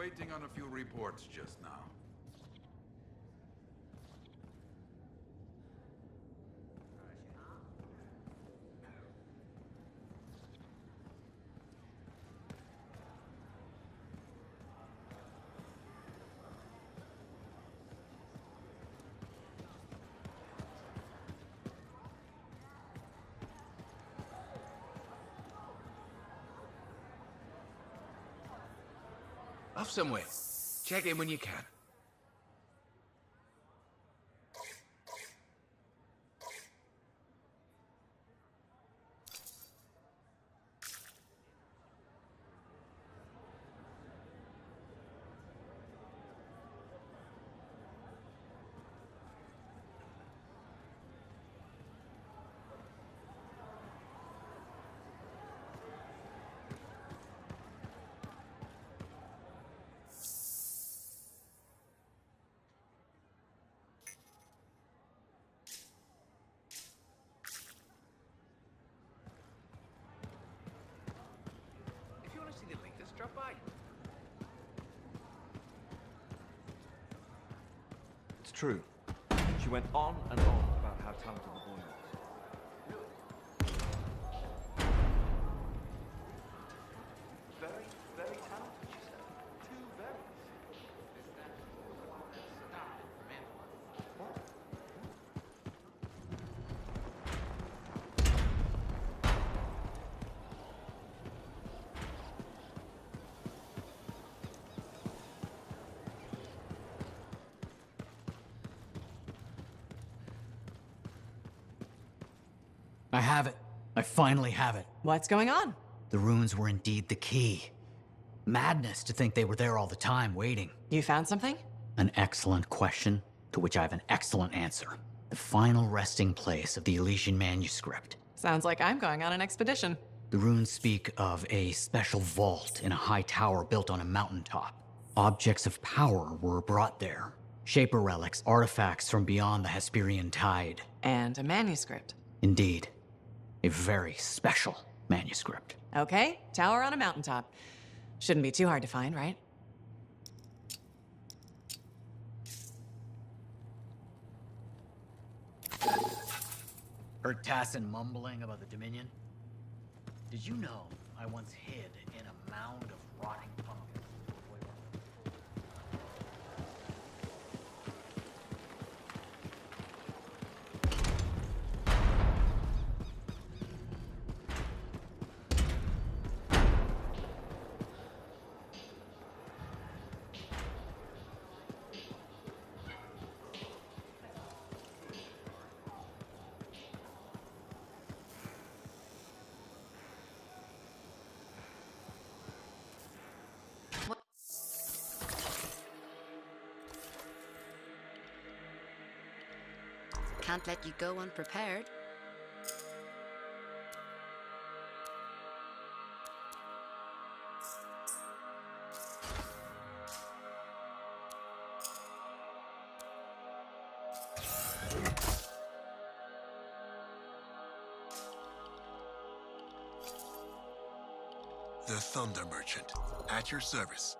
waiting on a few reports just now. Off somewhere. Check in when you can. If you want to see the link, just drop by. It's true. She went on and on about how talented the boy was. Very, very talented, she said. Two berries. What? I have it. I finally have it. What's going on? The runes were indeed the key. Madness to think they were there all the time, waiting. You found something? An excellent question, to which I have an excellent answer. The final resting place of the Elysian manuscript. Sounds like I'm going on an expedition. The runes speak of a special vault in a high tower built on a mountaintop. Objects of power were brought there. Shaper relics, artifacts from beyond the Hesperian tide. And a manuscript. Indeed. A very special manuscript. Okay, tower on a mountaintop. Shouldn't be too hard to find, right? Heard Tassin mumbling about the Dominion? Did you know I once hid in a mound of rotting pumpkins? Can't let you go unprepared. The Thunder Merchant, at your service.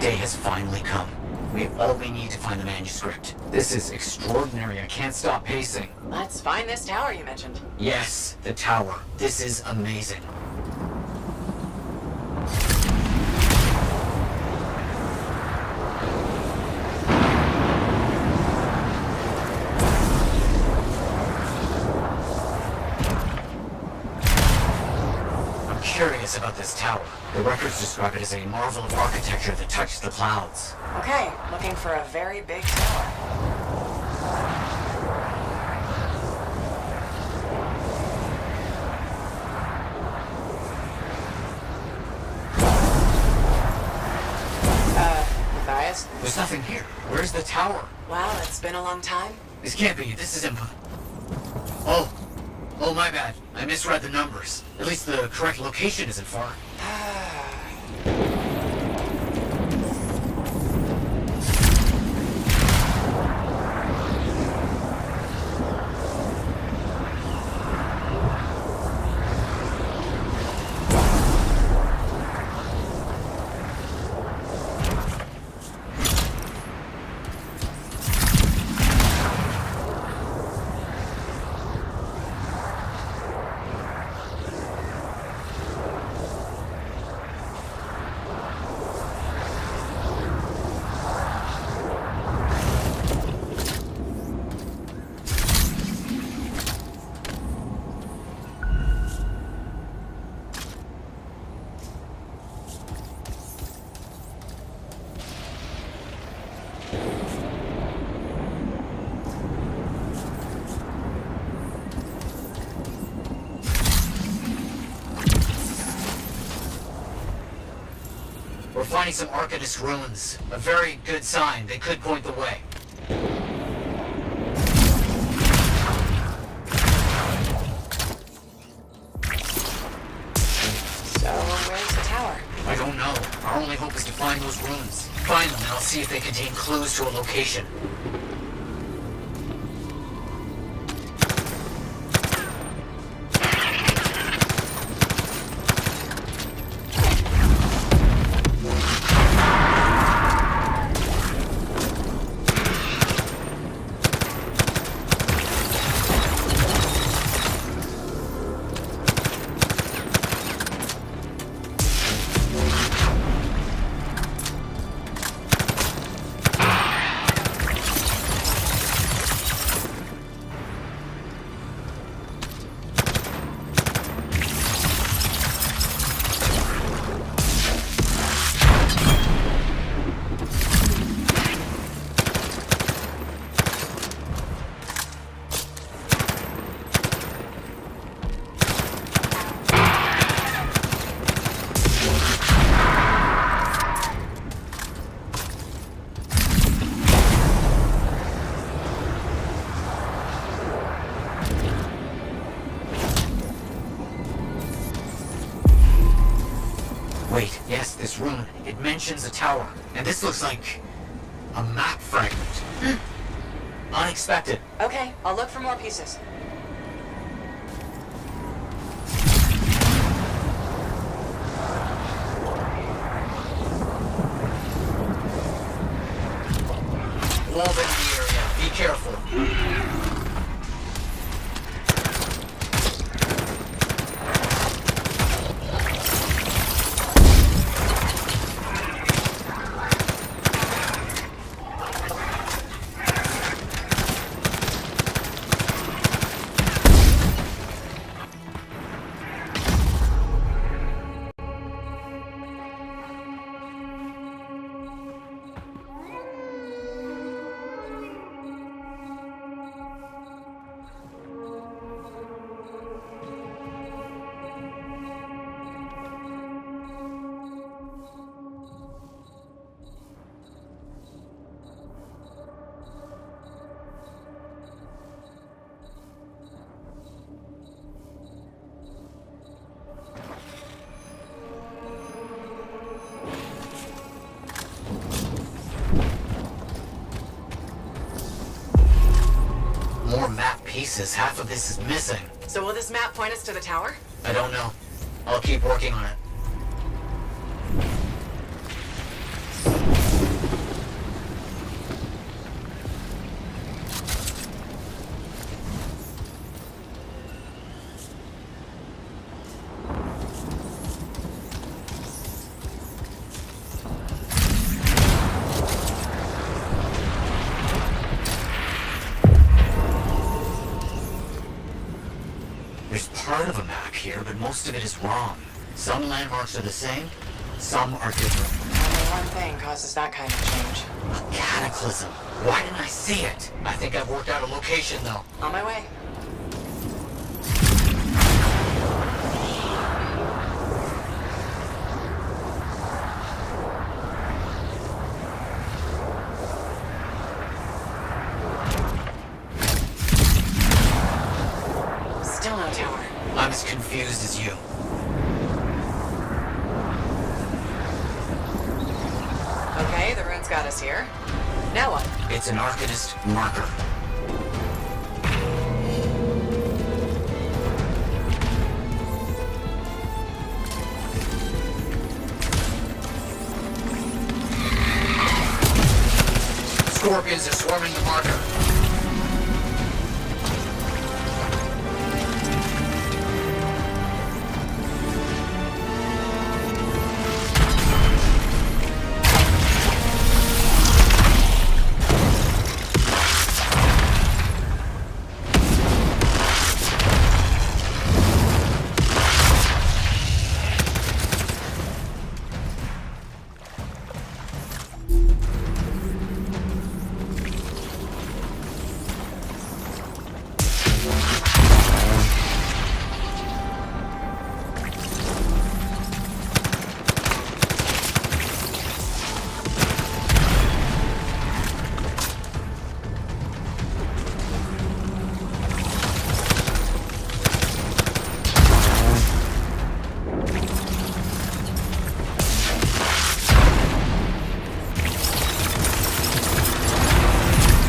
day has finally come. We have all we need to find the manuscript. This is extraordinary. I can't stop pacing. Let's find this tower you mentioned. Yes, the tower. This is amazing. I'm curious about this tower. The records describe it as a marvel of architecture that touched the clouds. Okay, looking for a very big tower. Matthias? There's nothing here. Where's the tower? Wow, it's been a long time. This can't be. This is Oh. Oh, my bad. I misread the numbers. At least the correct location isn't far. We're finding some Arcanist ruins. A very good sign. They could point the way. So, where's the tower? I don't know. Our only hope is to find those ruins. Find them and I'll see if they contain clues to a location. Wait, yes, this rune. It mentions a tower. And this looks like a map fragment. Unexpected. Okay, I'll look for more pieces. Wall in the area. Be careful. More map pieces. Half of this is missing. So will this map point us to the tower? I don't know. I'll keep working on it. There's part of a map here, but most of it is wrong. Some landmarks are the same, some are different. Only one thing causes that kind of change. A cataclysm. Why didn't I see it? I think I've worked out a location, though. On my way. Still no tower. I'm as confused as you. Okay, the rune's got us here. Now what? It's an Arcanist marker. Scorpions are swarming the marker.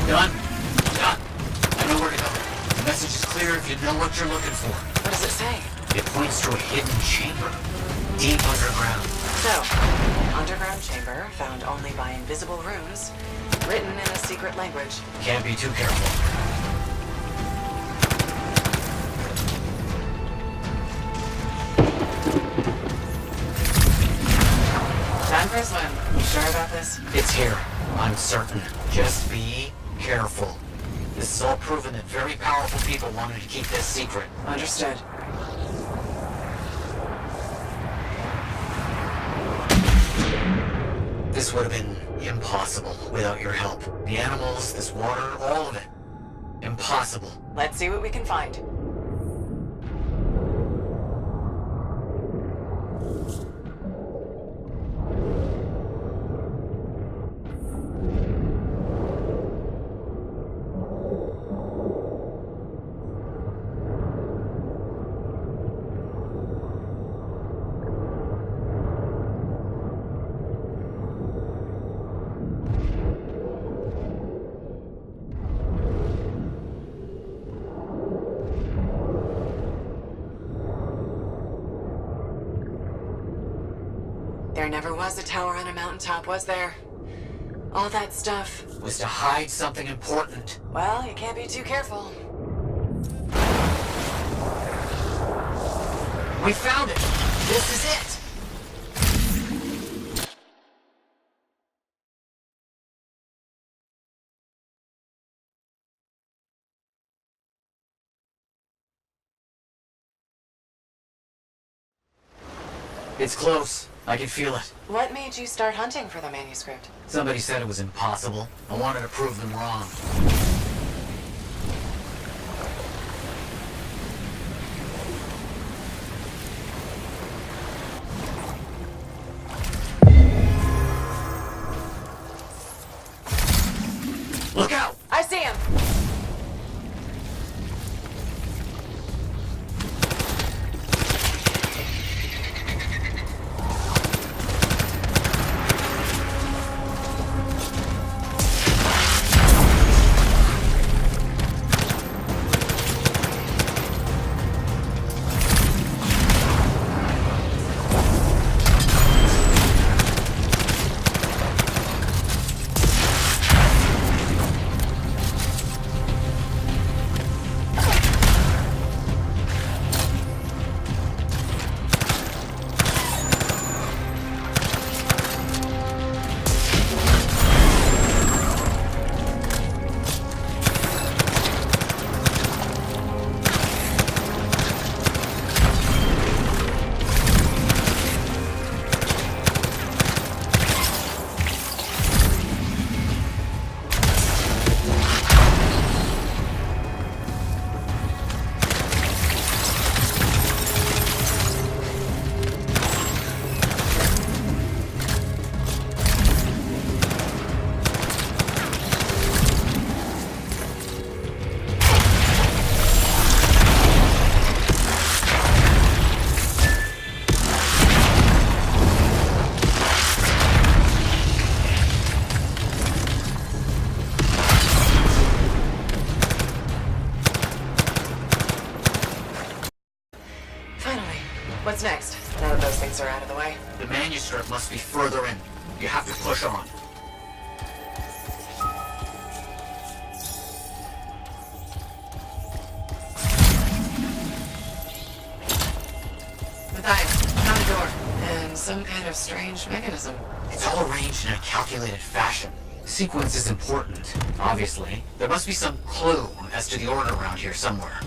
Done. Done. I know where to go. The message is clear if you know what you're looking for. What does it say? It points to a hidden chamber, deep underground. So, underground chamber found only by invisible runes, written in a secret language. Can't be too careful. Time for a swim. You sure about this? It's here. I'm certain. Just be careful. This is all proven that very powerful people wanted to keep this secret. Understood. This would have been impossible without your help. The animals, this water, all of it. Impossible. Let's see what we can find. There never was a tower on a mountaintop, was there? All that stuff. Was to hide something important. Well, you can't be too careful. We found it! This is it! It's close. I can feel it. What made you start hunting for the manuscript? Somebody said it was impossible. I wanted to prove them wrong. Look out! I see him! What's next, now that those things are out of the way? The manuscript must be further in. You have to push on. Matthias, found a door. And some kind of strange mechanism. It's all arranged in a calculated fashion. Sequence is important, obviously. There must be some clue as to the order around here somewhere.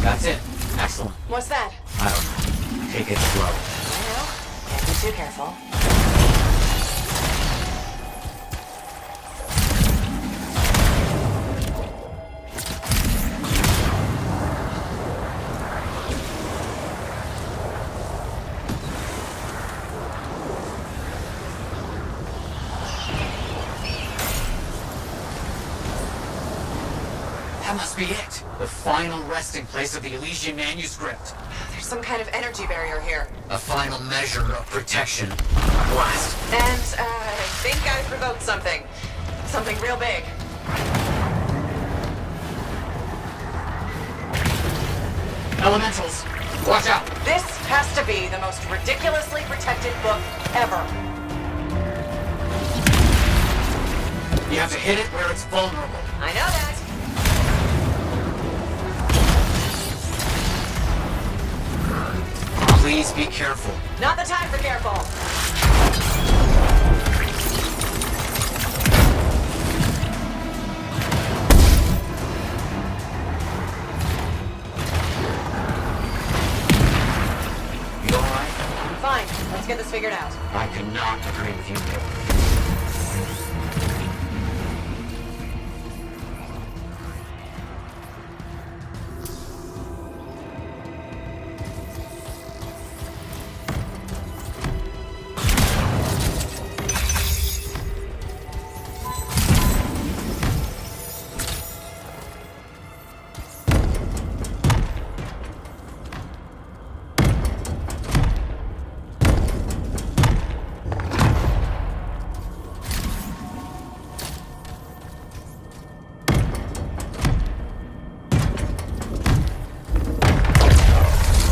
That's it. Excellent. What's that? I don't know. Take it slow. I know. Can't be too careful. That must be it. The final resting place of the Elysian manuscript. There's some kind of energy barrier here. A final measure of protection. Blast. And, I think I provoked something. Something real big. Elementals. Watch out. This has to be the most ridiculously protected book ever. You have to hit it where it's vulnerable. I know that. Please be careful. Not the time for careful. You alright? Fine. Let's get this figured out. I could not agree with you more.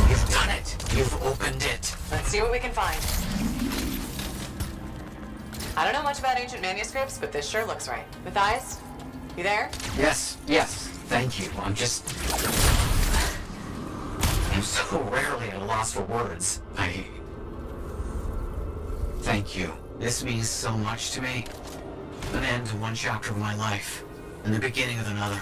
You've done it. You've opened it. Let's see what we can find. I don't know much about ancient manuscripts, but this sure looks right. Matthias? You there? Yes, yes. Thank you. I'm so rarely at a loss for words. Thank you. This means so much to me. An end to one chapter of my life, and the beginning of another.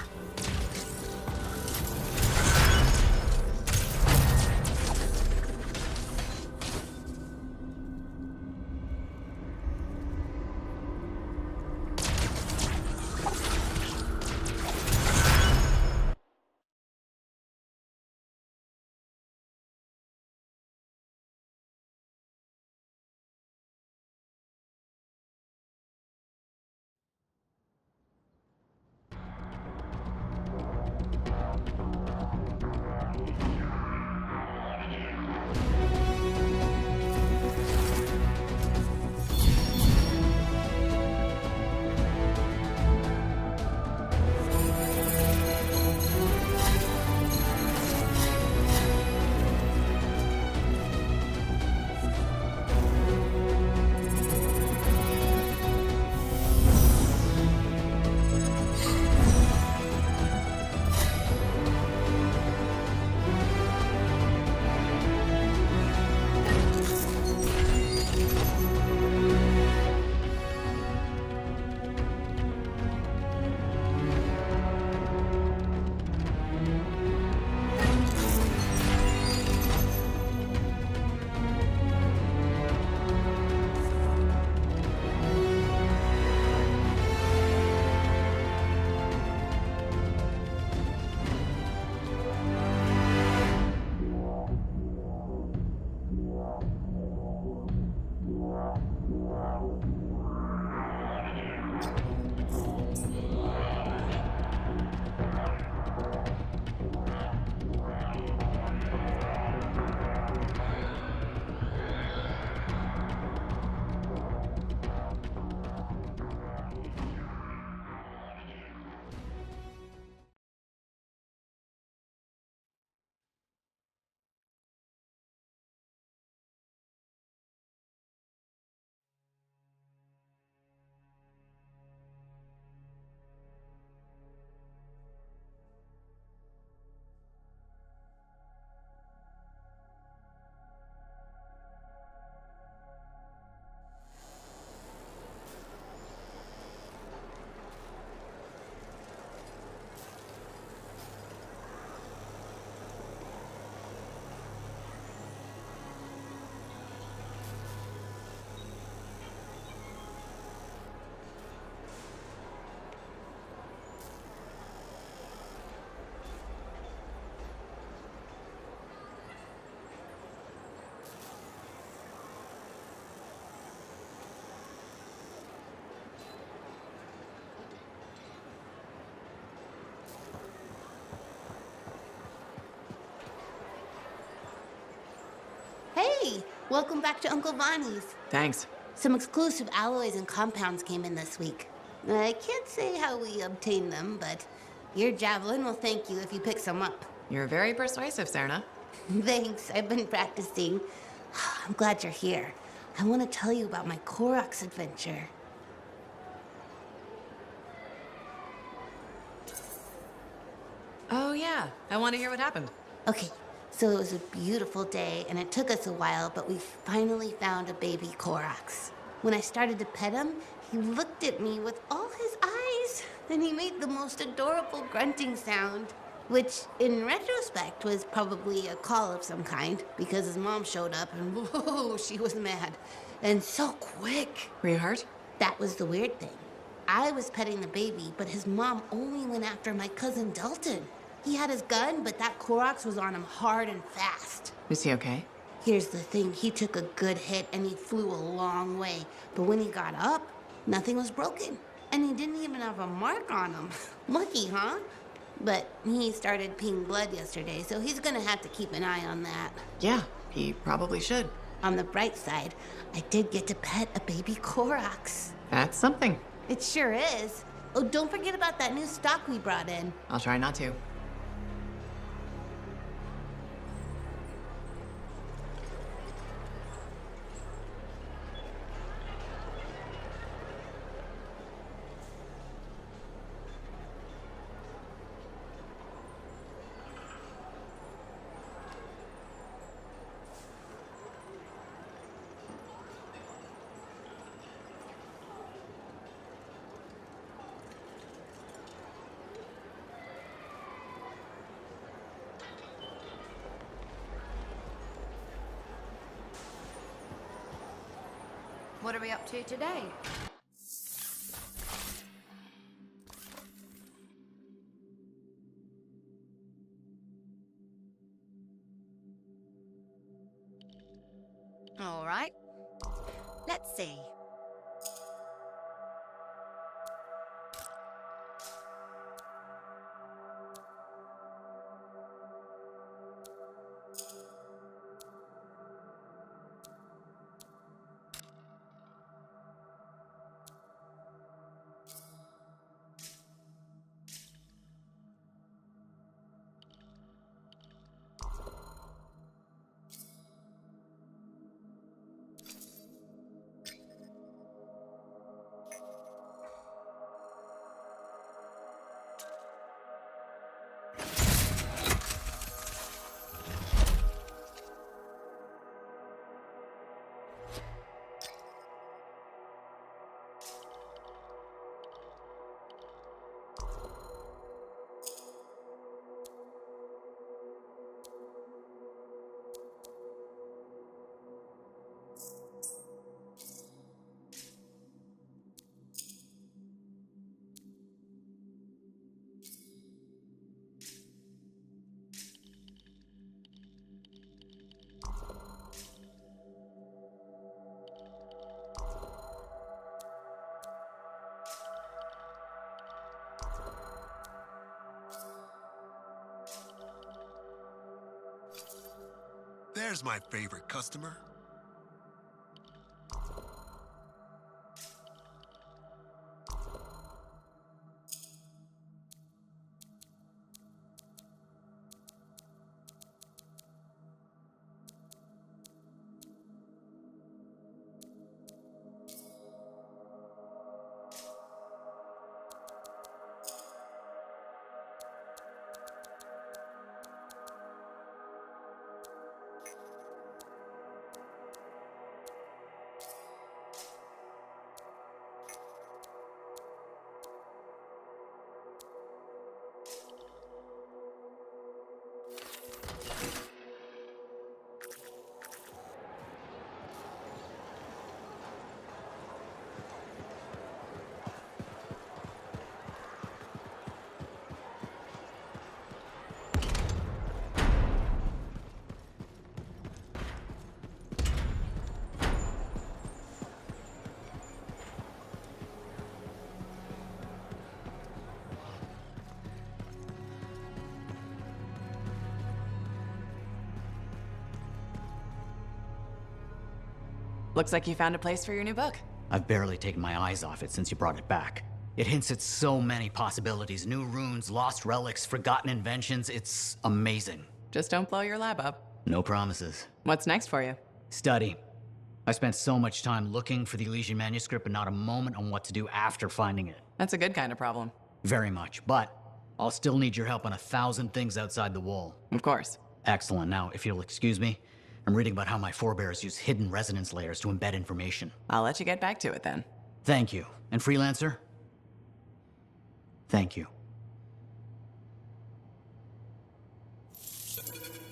Hey, welcome back to Uncle Bonnie's. Thanks. Some exclusive alloys and compounds came in this week. I can't say how we obtained them, but your Javelin will thank you if you pick some up. You're very persuasive, Serna. Thanks, I've been practicing. I'm glad you're here. I want to tell you about my Koroks adventure. Oh, yeah. I want to hear what happened. Okay, so it was a beautiful day, and it took us a while, but we finally found a baby Koroks. When I started to pet him, he looked at me with all his eyes, and he made the most adorable grunting sound, which, in retrospect, was probably a call of some kind, because his mom showed up, and whoa, she was mad. And so quick. Were you hurt? That was the weird thing. I was petting the baby, but his mom only went after my cousin Dalton. He had his gun, but that Koroks was on him hard and fast. Is he okay? Here's the thing, he took a good hit and he flew a long way. But when he got up, nothing was broken. And he didn't even have a mark on him. Lucky, huh? But he started peeing blood yesterday, so he's gonna have to keep an eye on that. Yeah, he probably should. On the bright side, I did get to pet a baby Koroks. That's something. It sure is. Oh, don't forget about that new stock we brought in. I'll try not to. What are we up to today? All right. Let's see. There's my favorite customer. Looks like you found a place for your new book. I've barely taken my eyes off it since you brought it back. It hints at so many possibilities. New runes, lost relics, forgotten inventions. It's amazing. Just don't blow your lab up. No promises. What's next for you? Study. I spent so much time looking for the Elysian manuscript, but not a moment on what to do after finding it. That's a good kind of problem. Very much, but I'll still need your help on 1,000 things outside the wall. Of course. Excellent. Now, if you'll excuse me, I'm reading about how my forebears use hidden resonance layers to embed information. I'll let you get back to it then. Thank you. And Freelancer? Thank you.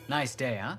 Nice day, huh?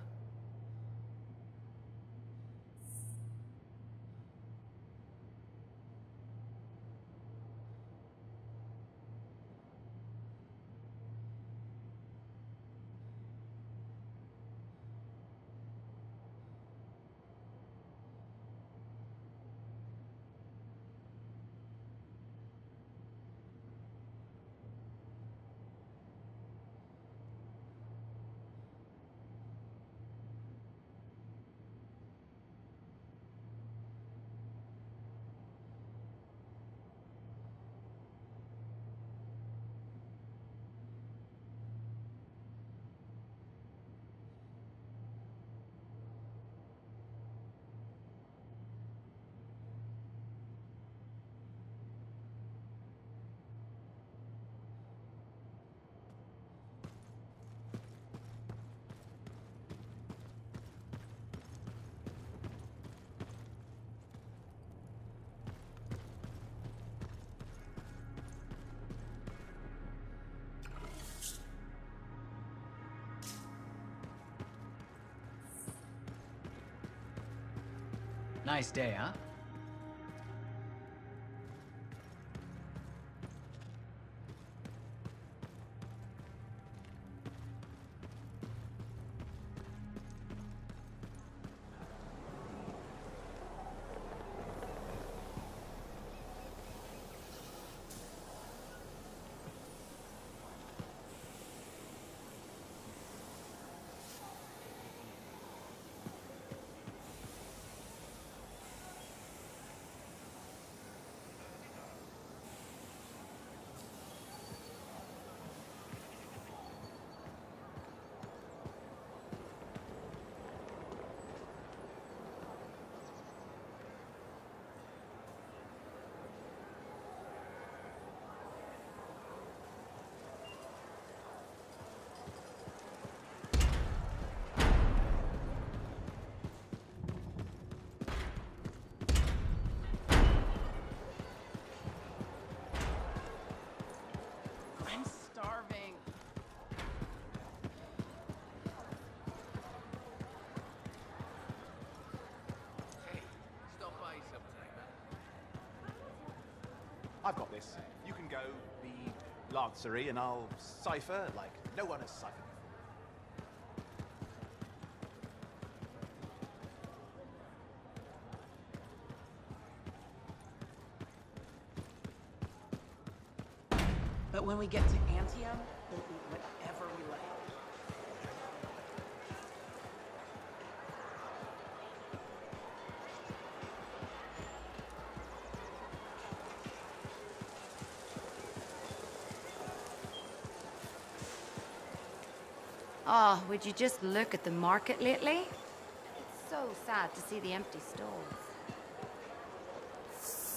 Nice day, huh? I'm starving. Hey, stop by sometime. I've got this. You can go be Lancery and I'll cipher like no one has ciphered before. But when we get to Antium, we'll eat whatever we like. Oh, would you just look at the market lately? It's so sad to see the empty stalls.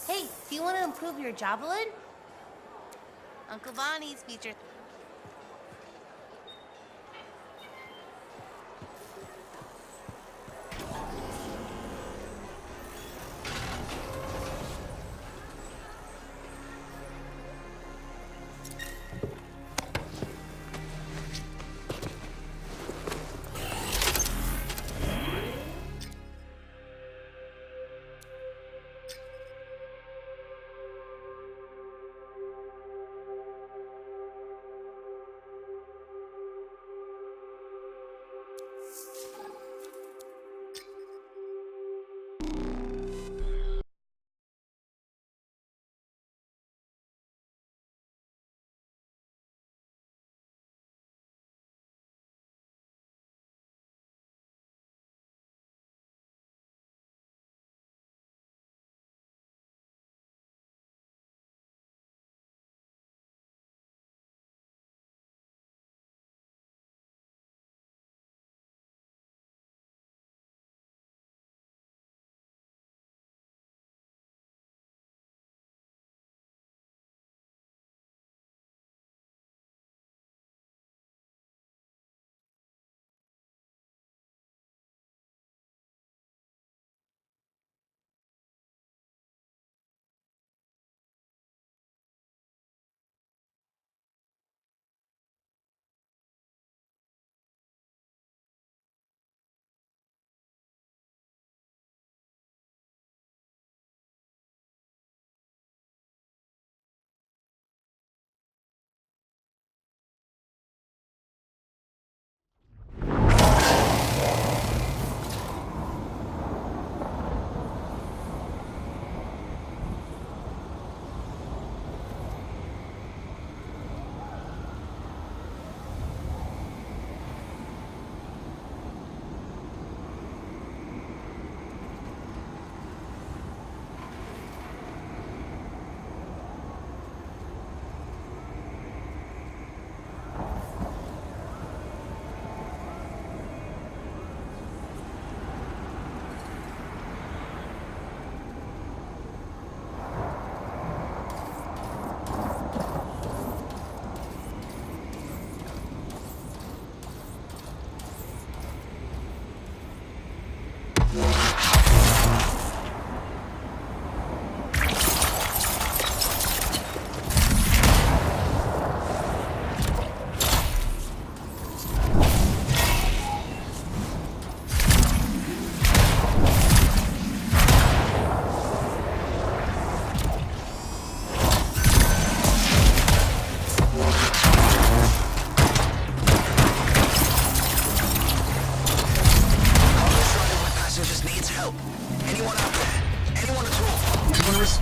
Hey, do you want to improve your javelin? Uncle Bonnie's featured.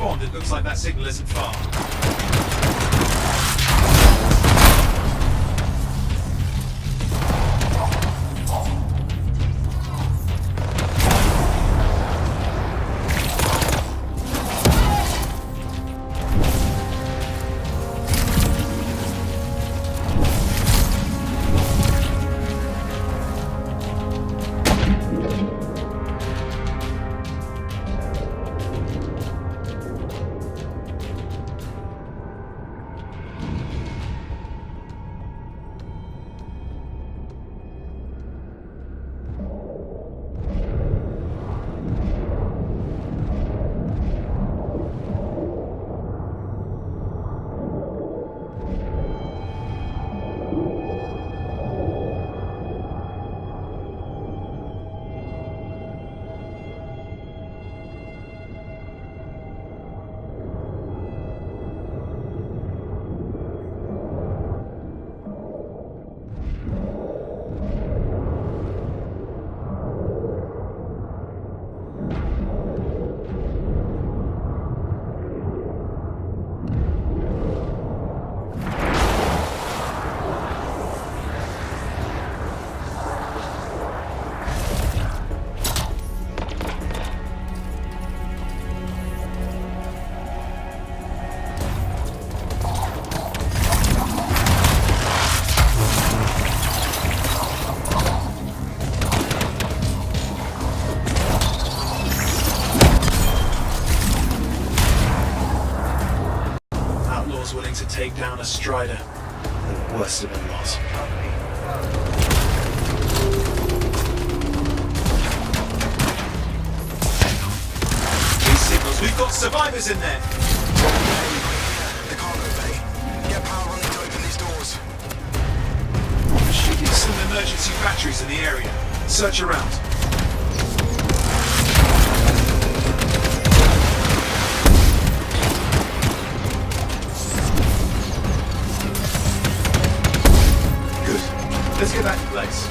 respond. It looks like that signal isn't far. Outlaws willing to take down a Strider. The worst of in-laws. These signals, we've got survivors in there! The cargo bay. Get power running to open these doors. There should be some emergency batteries in the area. Search around. Good. Let's get back to place.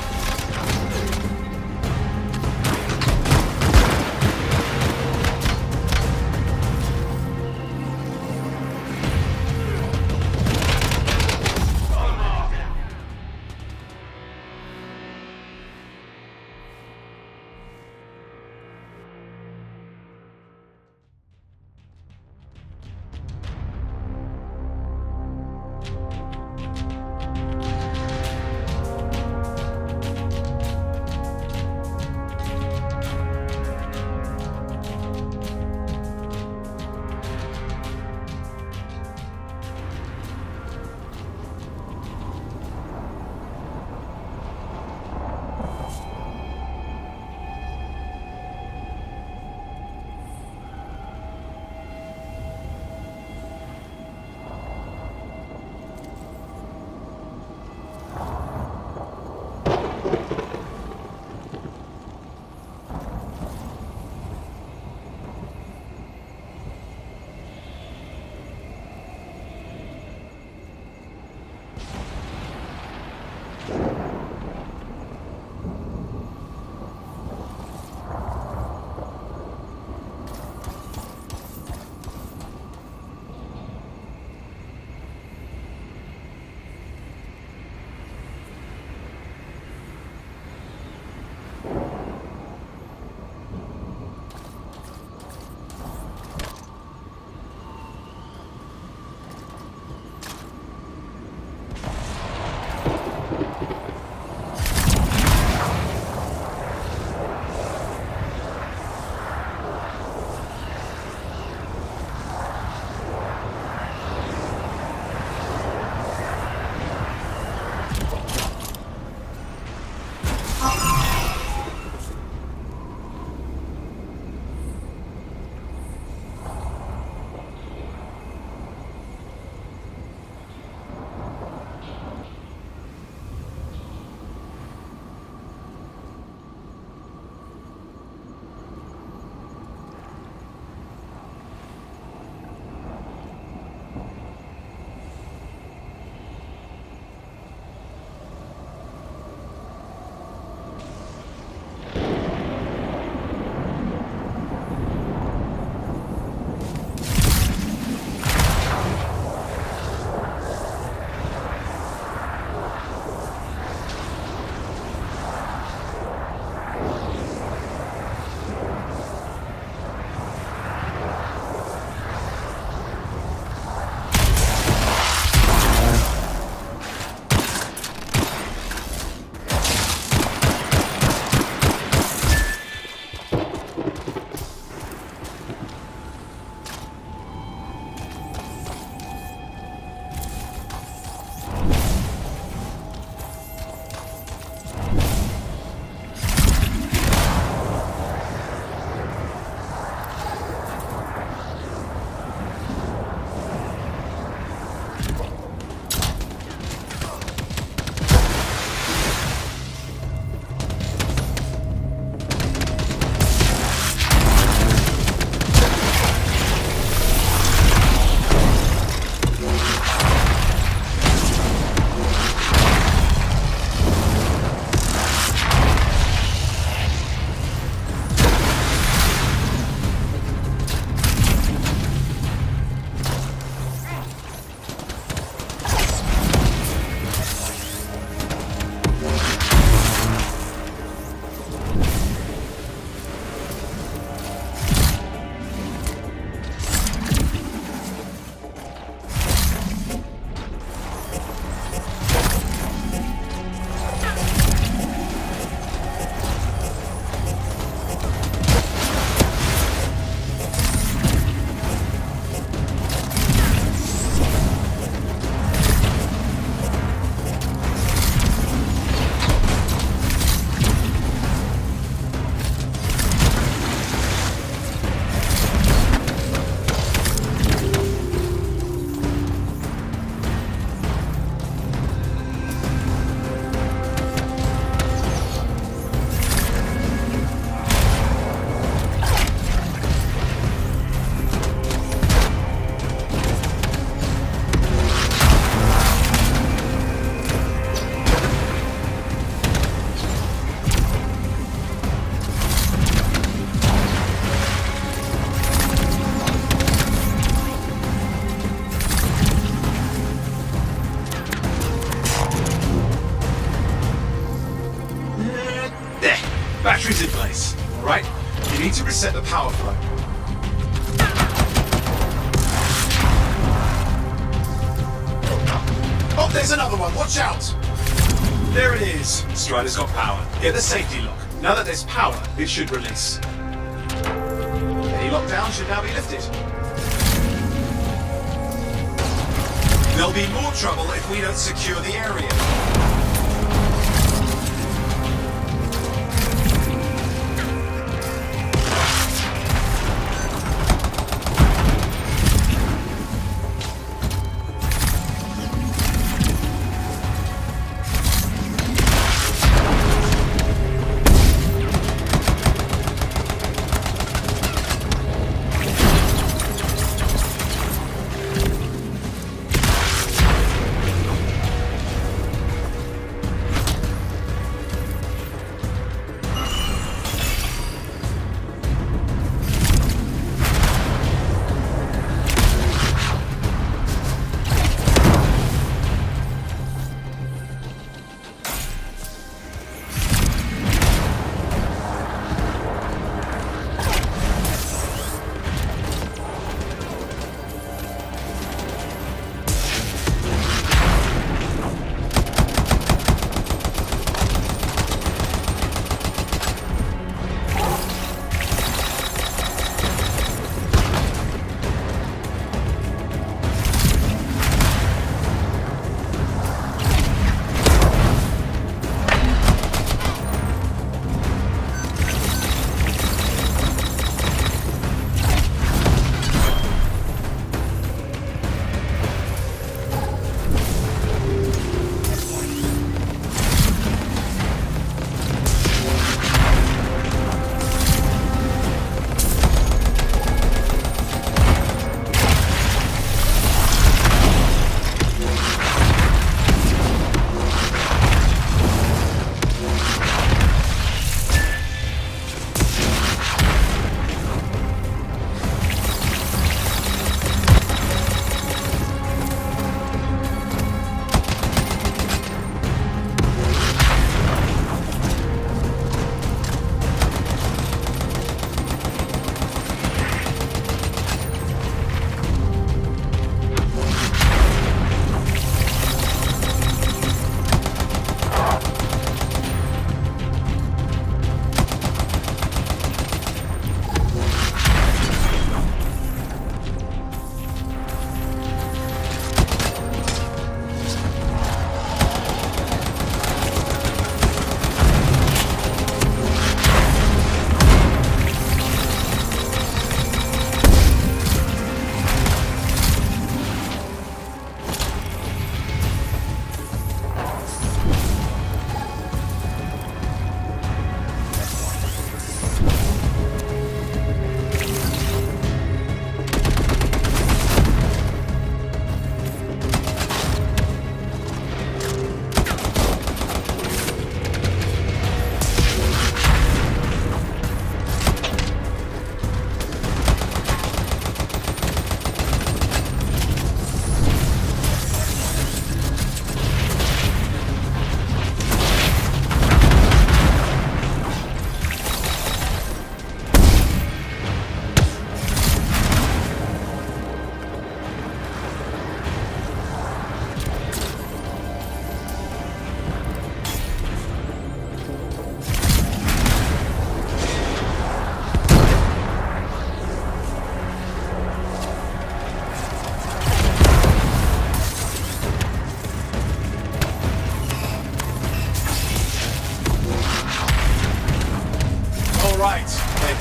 batteries in place, alright? You need to reset the power flow. Oh, there's another one, watch out! There it is. Strider's got power. Get the safety lock. Now that there's power, it should release. Any lockdown should now be lifted. There'll be more trouble if we don't secure the area.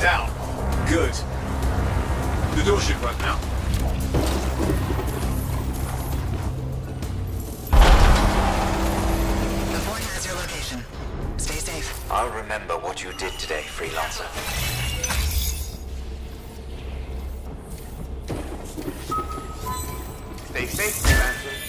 Down. Good. The door should work now. The boy has your location. Stay safe. I'll remember what you did today, Freelancer. Stay safe, Freelancer.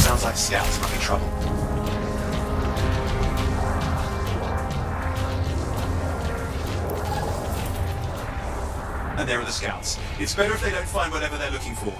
Sounds like scouts might be trouble. And there are the scouts. It's better if they don't find whatever they're looking for.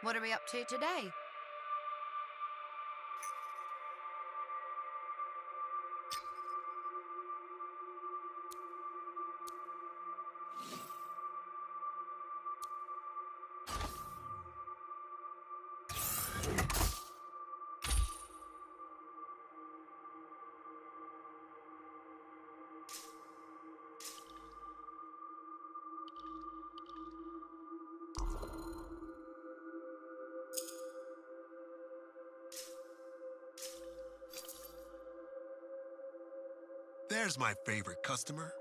What are we up to today? There's my favorite customer.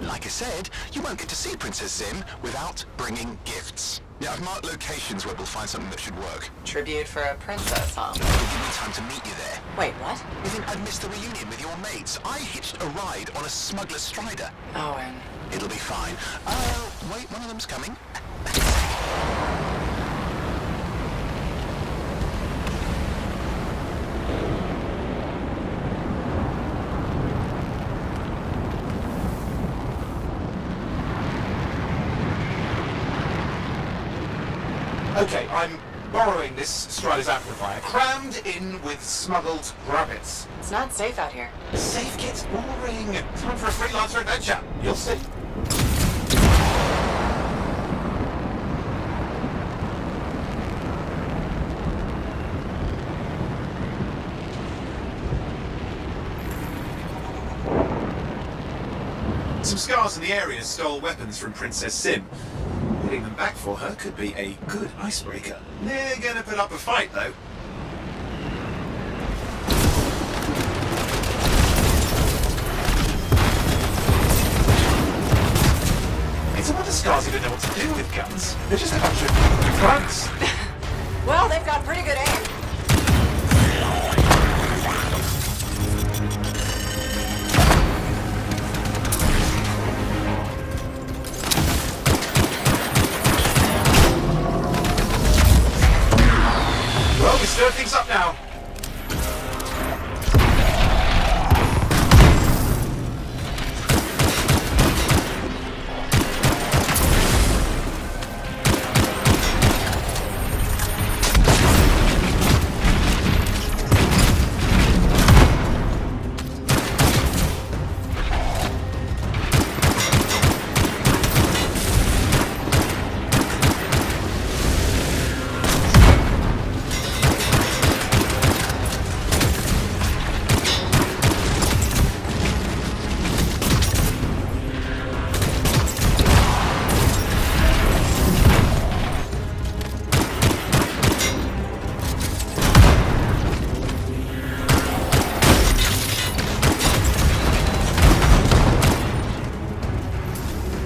Like I said, you won't get to see Princess Zim without bringing gifts. Yeah, I've marked locations where we'll find something that should work. Tribute for a princess, huh? It'll give me time to meet you there. Wait, what? You think I'd missed the reunion with your mates? I hitched a ride on a smuggler's strider. Owen. It'll be fine. Wait, one of them's coming. Okay, I'm borrowing this Strider's amplifier, crammed in with smuggled rabbits. It's not safe out here. Safe gets boring. Time for a freelancer adventure. You'll see. Some scars in the area stole weapons from Princess Sim. Getting them back for her could be a good icebreaker. They're gonna put up a fight, though. It's a wonder scars even know what to do with guns. They're just a bunch of grunts. Well, they've got pretty good aim. Well, we stir things up now.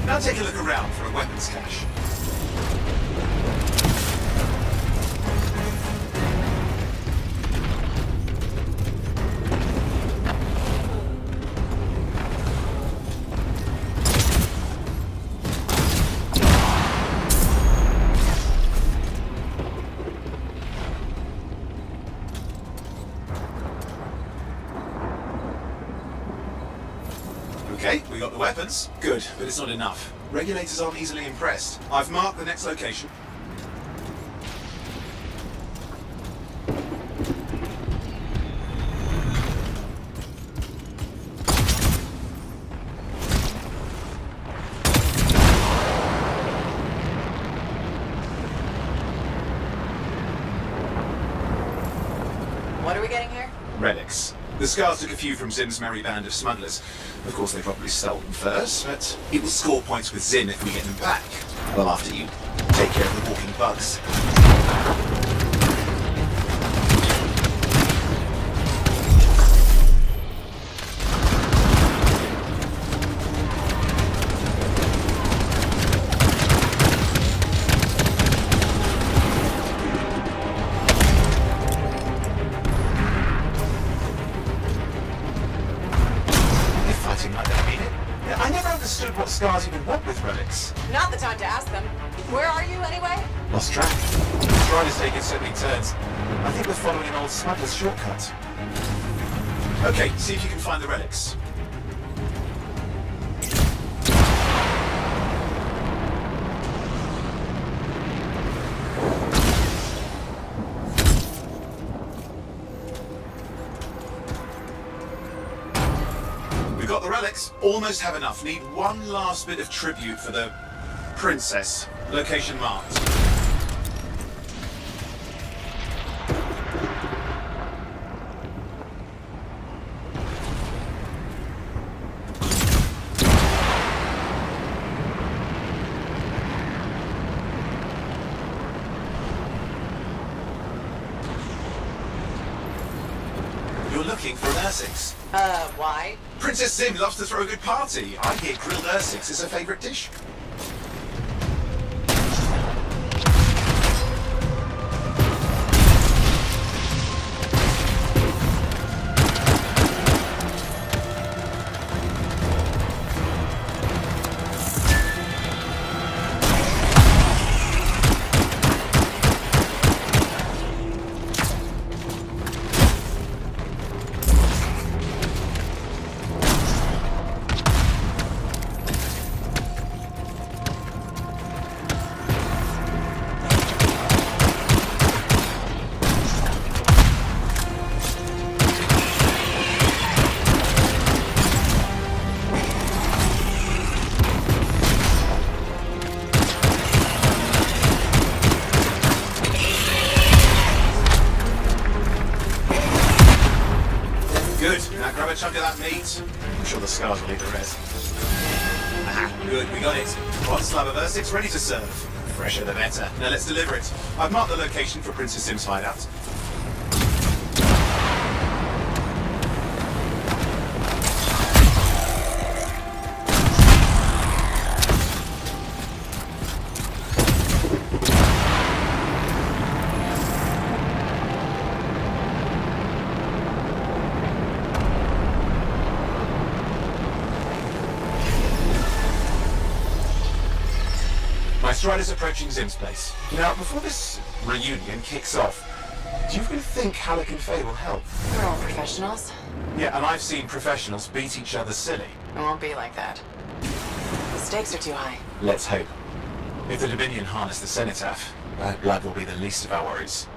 Now take a look around for a weapons cache. Okay, we got the weapons. Good, but it's not enough. Regulators aren't easily impressed. I've marked the next location. What are we getting here? Relics. The Scars took a few from Zim's merry band of smugglers. Of course, they probably stole them first, but it will score points with Zim if we get them back. Well, after you take care of the walking bugs. I never understood what Scars even want with relics. Not the time to ask them. Where are you, anyway? Lost track. Strider's taking so many turns. I think we're following an old smuggler's shortcut. Okay, see if you can find the relics. We got the relics. Almost have enough. Need one last bit of tribute for the princess. Location marked. You're looking for an Ursix. Why? Princess Zim loves to throw a good party. I hear grilled Ursix is her favorite dish. Good. Now grab a chunk of that meat. I'm sure the Scars will eat the rest. Aha, good, we got it. One slab of Ursix ready to serve. Fresher the better. Now let's deliver it. I've marked the location for Princess Zim's hideout. My Strider's approaching Zim's place. Now, before this reunion kicks off, do you really think Halleck and Faye will help? We're all professionals. Yeah, and I've seen professionals beat each other silly. It won't be like that. The stakes are too high. Let's hope. If the Dominion harness the Cenotaph, bad blood will be the least of our worries.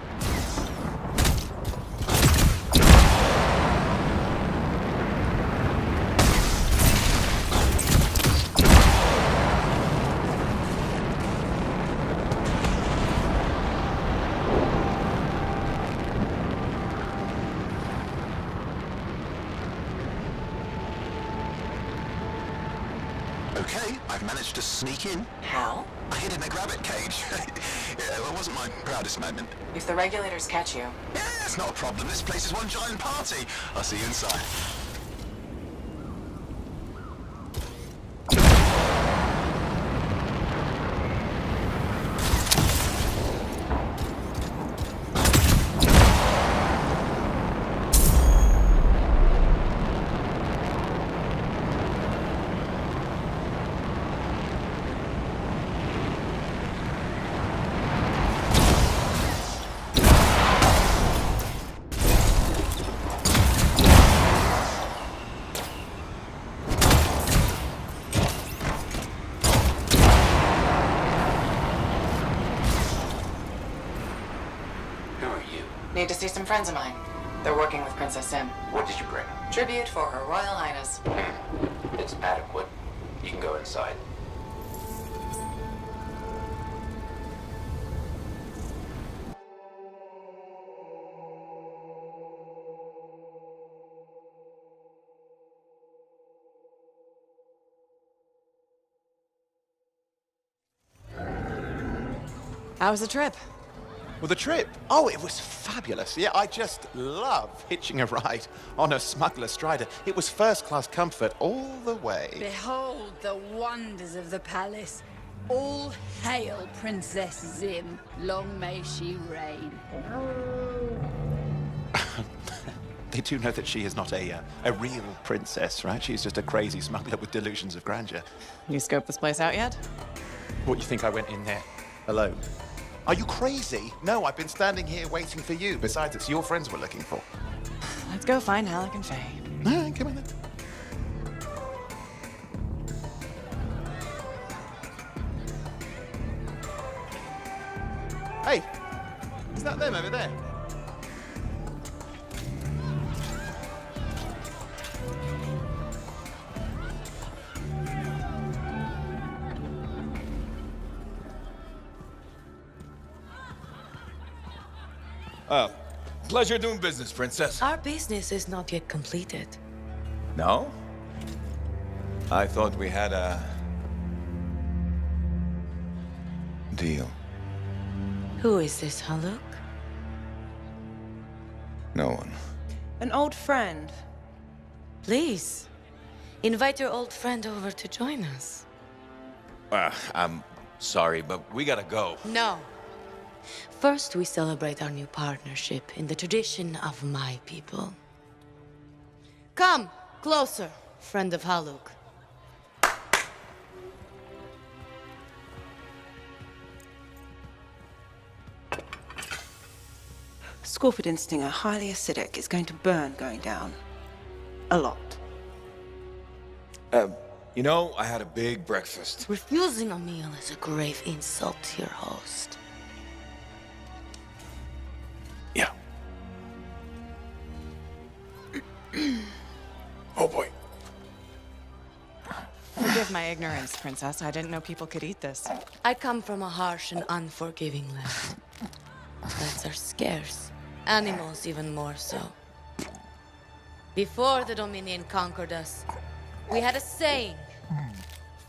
Okay, I've managed to sneak in. How? I hid in a rabbit cage. Yeah, it wasn't my proudest moment. If the regulators catch you. Yeah, it's not a problem. This place is one giant party. I'll see you inside. Need to see some friends of mine. They're working with Princess Sim. What did you bring? Tribute for Her Royal Highness. It's adequate. You can go inside. How was the trip? Well, the trip? Oh, it was fabulous. Yeah, I just love hitching a ride on a smuggler strider. It was first-class comfort all the way. Behold the wonders of the palace. All hail Princess Zim. Long may she reign. They do know that she is not a real princess, right? She's just a crazy smuggler with delusions of grandeur. You scoped this place out yet? What, you think I went in there alone? Are you crazy? No, I've been standing here waiting for you. Besides, it's your friends we're looking for. Let's go find Halleck and Faye. All right, come on then. Hey, is that them over there? Pleasure doing business, Princess. Our business is not yet completed. No? I thought we had a... deal. Who is this, Haluk? No one. An old friend. Please, invite your old friend over to join us. I'm sorry, but we gotta go. No. First, we celebrate our new partnership in the tradition of my people. Come, closer, friend of Haluk. Scorpidin stinger, highly acidic. It's going to burn going down. A lot. You know, I had a big breakfast. Refusing a meal is a grave insult to your host. Yeah. Oh boy. Forgive my ignorance, Princess. I didn't know people could eat this. I come from a harsh and unforgiving land. Plants are scarce. Animals even more so. Before the Dominion conquered us, we had a saying.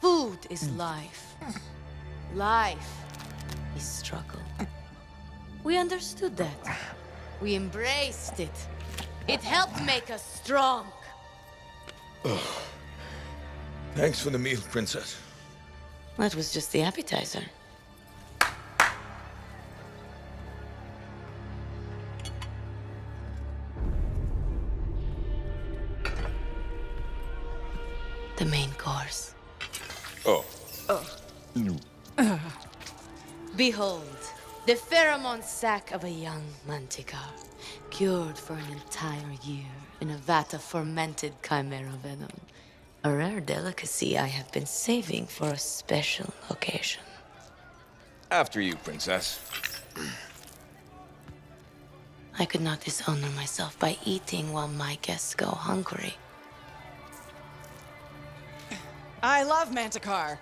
Food is life. Life is struggle. We understood that. We embraced it. It helped make us strong. Oh. Thanks for the meal, Princess. That was just the appetizer. The main course. Oh. Behold, the pheromone sac of a young manticore, cured for an entire year in a vat of fermented chimera venom. A rare delicacy I have been saving for a special occasion. After you, Princess. I could not dishonor myself by eating while my guests go hungry. I love Manticore.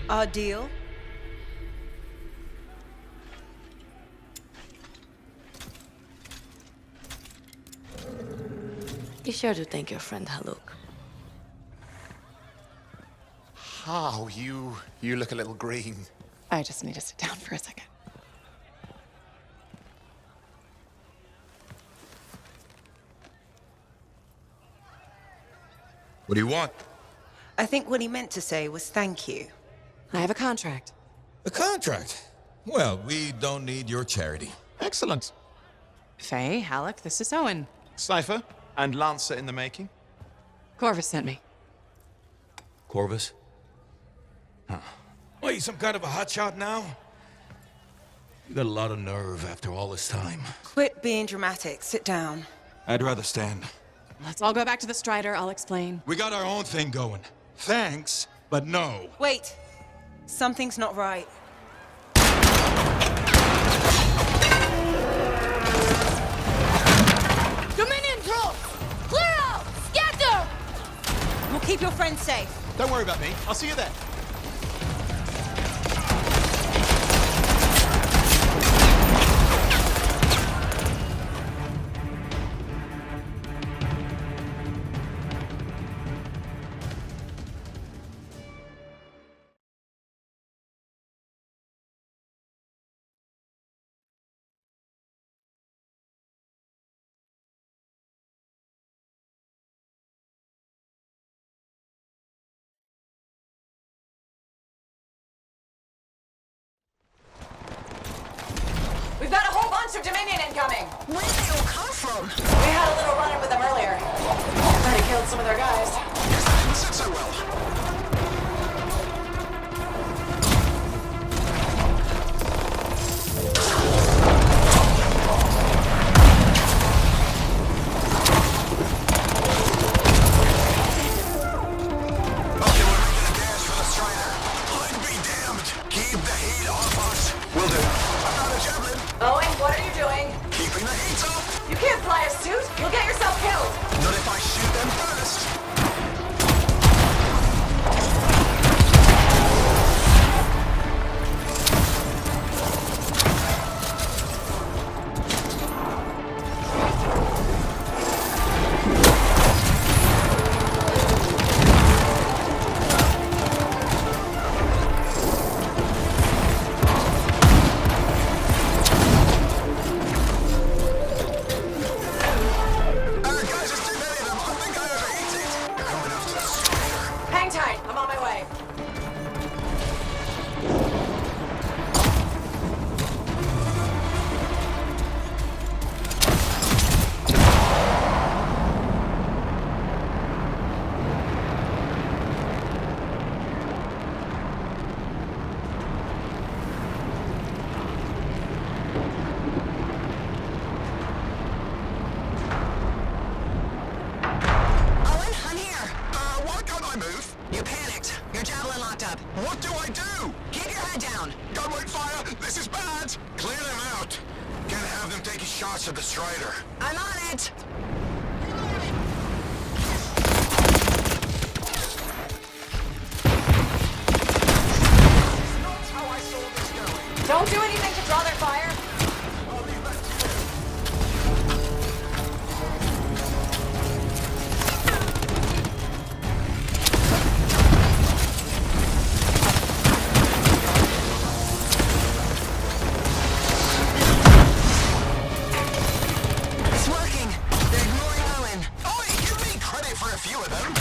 Our deal? Be sure to thank your friend Haluk. Oh, you look a little green. I just need to sit down for a second. What do you want? I think what he meant to say was thank you. I have a contract. A contract? Well, we don't need your charity. Excellent. Faye, Halleck, this is Owen. Cypher and Lancer in the making. Corvus sent me. Corvus? Huh. What, you some kind of a hotshot now? You got a lot of nerve after all this time. Quit being dramatic. Sit down. I'd rather stand. Let's all go back to the Strider. I'll explain. We got our own thing going. Thanks, but no. Wait. Something's not right. Dominion troops! Clear out! Scatter! We'll keep your friends safe. Don't worry about me. I'll see you there. We've got a whole bunch of Dominion incoming! Where did they all come from? We had a little run-in with them earlier. Already killed some of their guys. Guess that didn't sit so well. Okay, we're making a dash for the Strider. I'd be damned. Keep the heat off us. Will do. I got a javelin. Owen, what are you doing? Keeping the heat up. You can't fly a suit! You'll get yourself killed! Not if I shoot them first. Guys, there's too many of them. I think I overheated. They're coming after the Strider. Hang tight, I'm on my way. Owen, I'm here. Why can't I move? You panicked. Your javelin locked up. What do I do? Keep your head down. Gun won't fire. This is bad. Clear them out. Can't have them taking shots at the Strider. I'm on it. Not how I saw this going. Don't do anything to draw their fire. I'll leave that to you. It's working. They're ignoring Owen. Oi, give me credit for a few of them.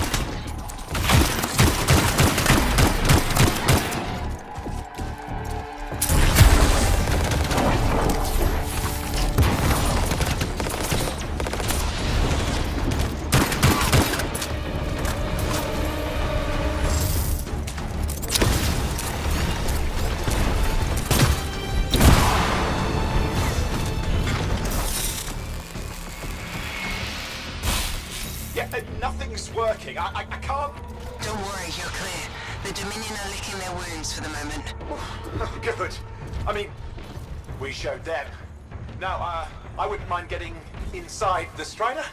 Yeah, nothing's working. I can't... Don't worry, you're clear. The Dominion are licking their wounds for the moment. Good. I mean, we showed them. Now, I wouldn't mind getting inside the Strider.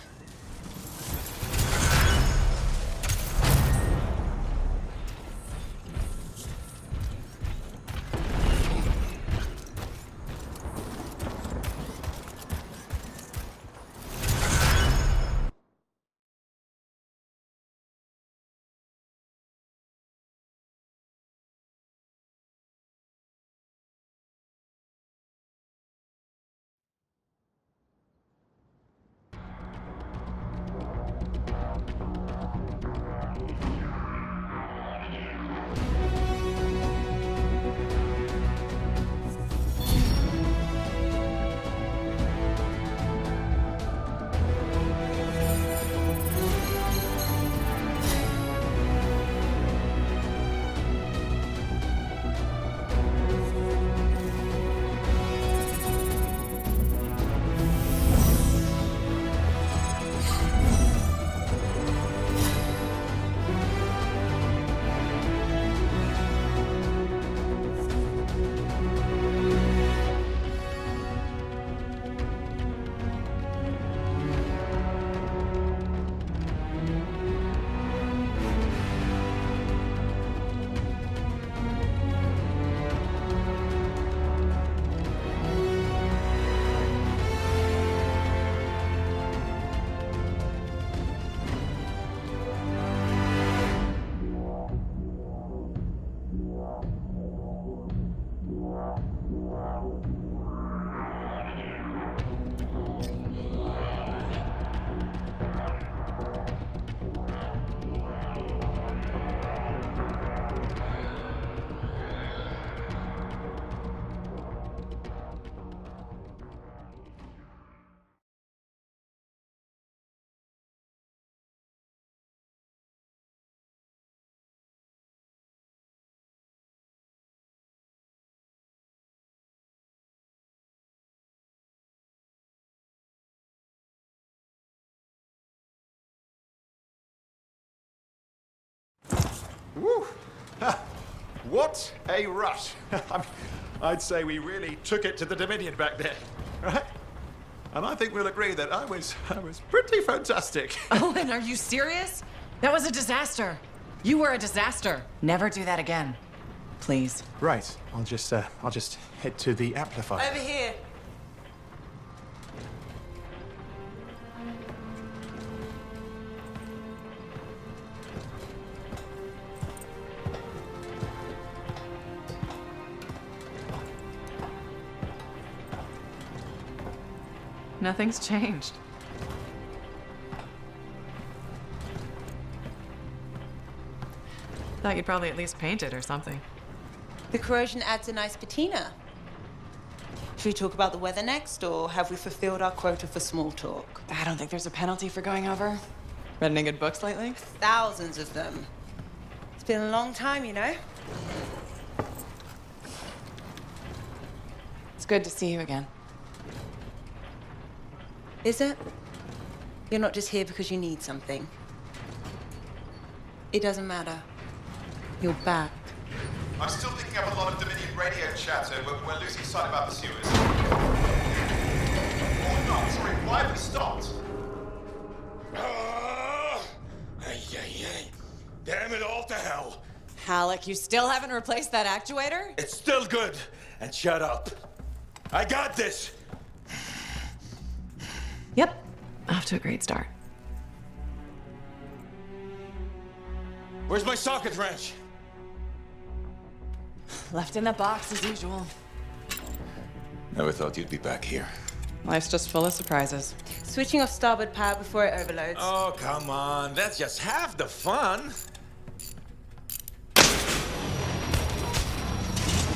Woo! Ha! What a rush! I'd say we really took it to the Dominion back there, right? And I think we'll agree that I was pretty fantastic. Owen, are you serious? That was a disaster. You were a disaster. Never do that again. Please. Right. I'll just head to the amplifier. Over here. Nothing's changed. Thought you'd probably at least paint it or something. The corrosion adds a nice patina. Should we talk about the weather next, or have we fulfilled our quota for small talk? I don't think there's a penalty for going over. Read any good books lately? Thousands of them. It's been a long time, you know? It's good to see you again. Is it? You're not just here because you need something. It doesn't matter. You're back. I'm still picking up a lot of Dominion radio chatter, but we're losing sight about the sewers. Oh, no, sorry, why have we stopped? Damn it all to hell. Halleck, you still haven't replaced that actuator? It's still good. And shut up. I got this. Yep. Off to a great start. Where's my socket wrench? Left in the box as usual. Never thought you'd be back here. Life's just full of surprises. Switching off starboard power before it overloads. Oh, come on. That's just half the fun.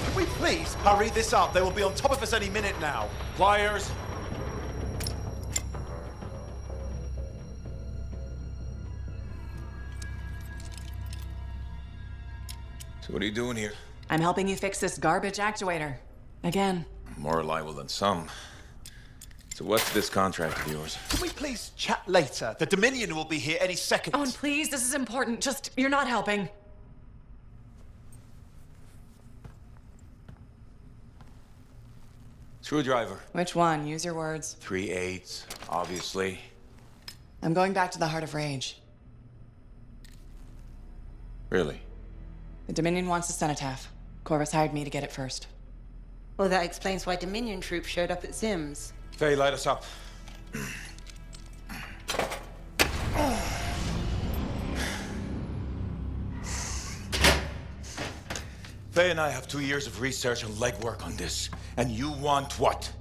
Can we please hurry this up? They will be on top of us any minute now. Pliers. So what are you doing here? I'm helping you fix this garbage actuator. Again. More reliable than some. So what's this contract of yours? Can we please chat later? The Dominion will be here any second. Owen, please, this is important. Just, you're not helping. Screwdriver. Which one? Use your words. 3/8, obviously. I'm going back to the Heart of Rage. Really? The Dominion wants a cenotaph. Corvus hired me to get it first. Well, that explains why Dominion troops showed up at Zim's. Faye, light us up. Faye and I have 2 years of research and legwork on this. And you want what?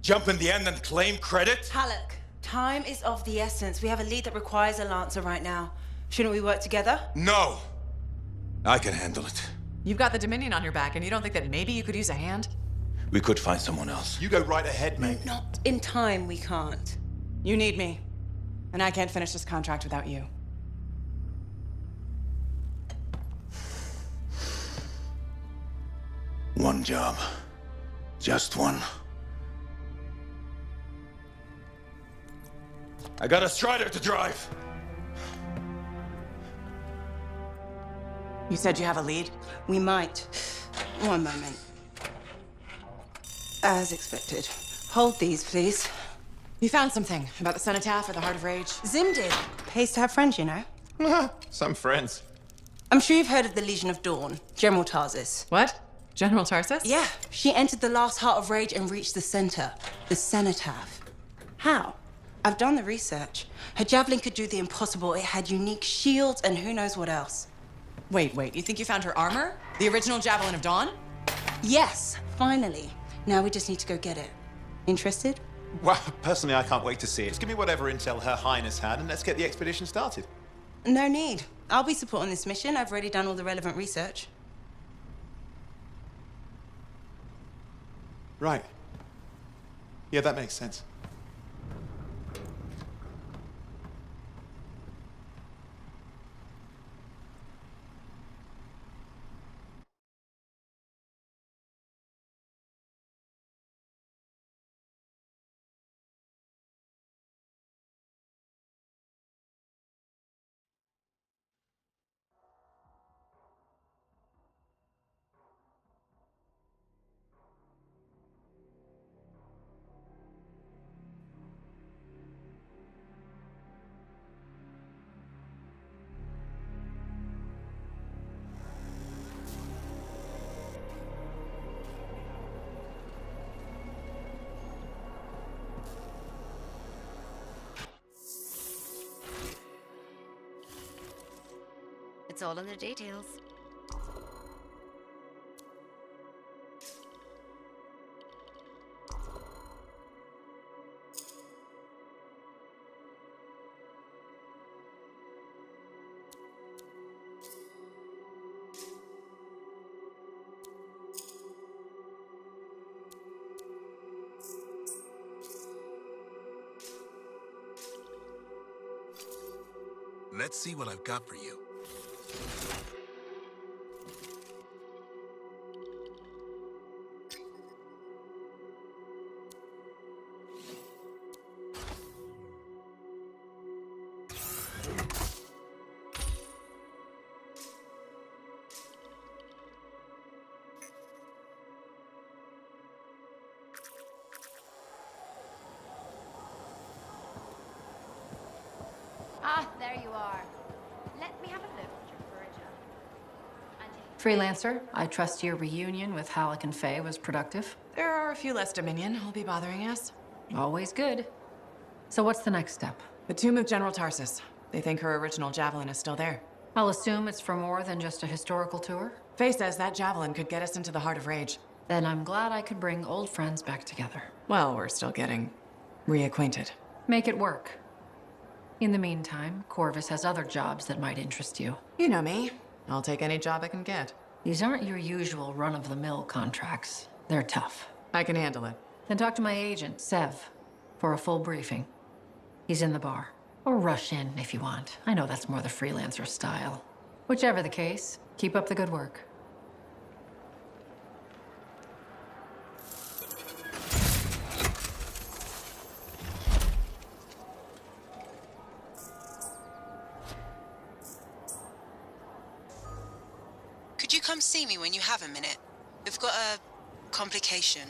Jump in the end and claim credit? Halleck, time is of the essence. We have a lead that requires a Lancer right now. Shouldn't we work together? No! I can handle it. You've got the Dominion on your back, and you don't think that maybe you could use a hand? We could find someone else. You go right ahead, mate. Not in time, we can't. You need me. And I can't finish this contract without you. One job. Just one. I got a Strider to drive. You said you have a lead? We might. One moment. As expected. Hold these, please. You found something about the Cenotaph or the Heart of Rage? Zim did. Pays to have friends, you know. Some friends. I'm sure you've heard of the Legion of Dawn, General Tarsis. What? General Tarsis? Yeah. She entered the last Heart of Rage and reached the center, the Cenotaph. How? I've done the research. Her javelin could do the impossible. It had unique shields and who knows what else. Wait. You think you found her armor? The original Javelin of Dawn? Yes, finally. Now we just need to go get it. Interested? Well, personally, I can't wait to see it. Just give me whatever intel Her Highness had, and let's get the expedition started. No need. I'll be supporting this mission. I've already done all the relevant research. Right. Yeah, that makes sense. all in the details. Let's see what I've got for you. Ah, there you are. Let me have a look at your furniture. Freelancer, I trust your reunion with Halleck and Faye was productive. There are a few less Dominion who'll be bothering us. Always good. So what's the next step? The tomb of General Tarsus. They think her original javelin is still there. I'll assume it's for more than just a historical tour? Faye says that javelin could get us into the heart of Rage. Then I'm glad I could bring old friends back together. Well, we're still getting reacquainted. Make it work. In the meantime, Corvus has other jobs that might interest you. You know me. I'll take any job I can get. These aren't your usual run-of-the-mill contracts. They're tough. I can handle it. Then talk to my agent, Sev, for a full briefing. He's in the bar. Or rush in if you want. I know that's more the freelancer style. Whichever the case, keep up the good work. Could you come see me when you have a minute? We've got a complication.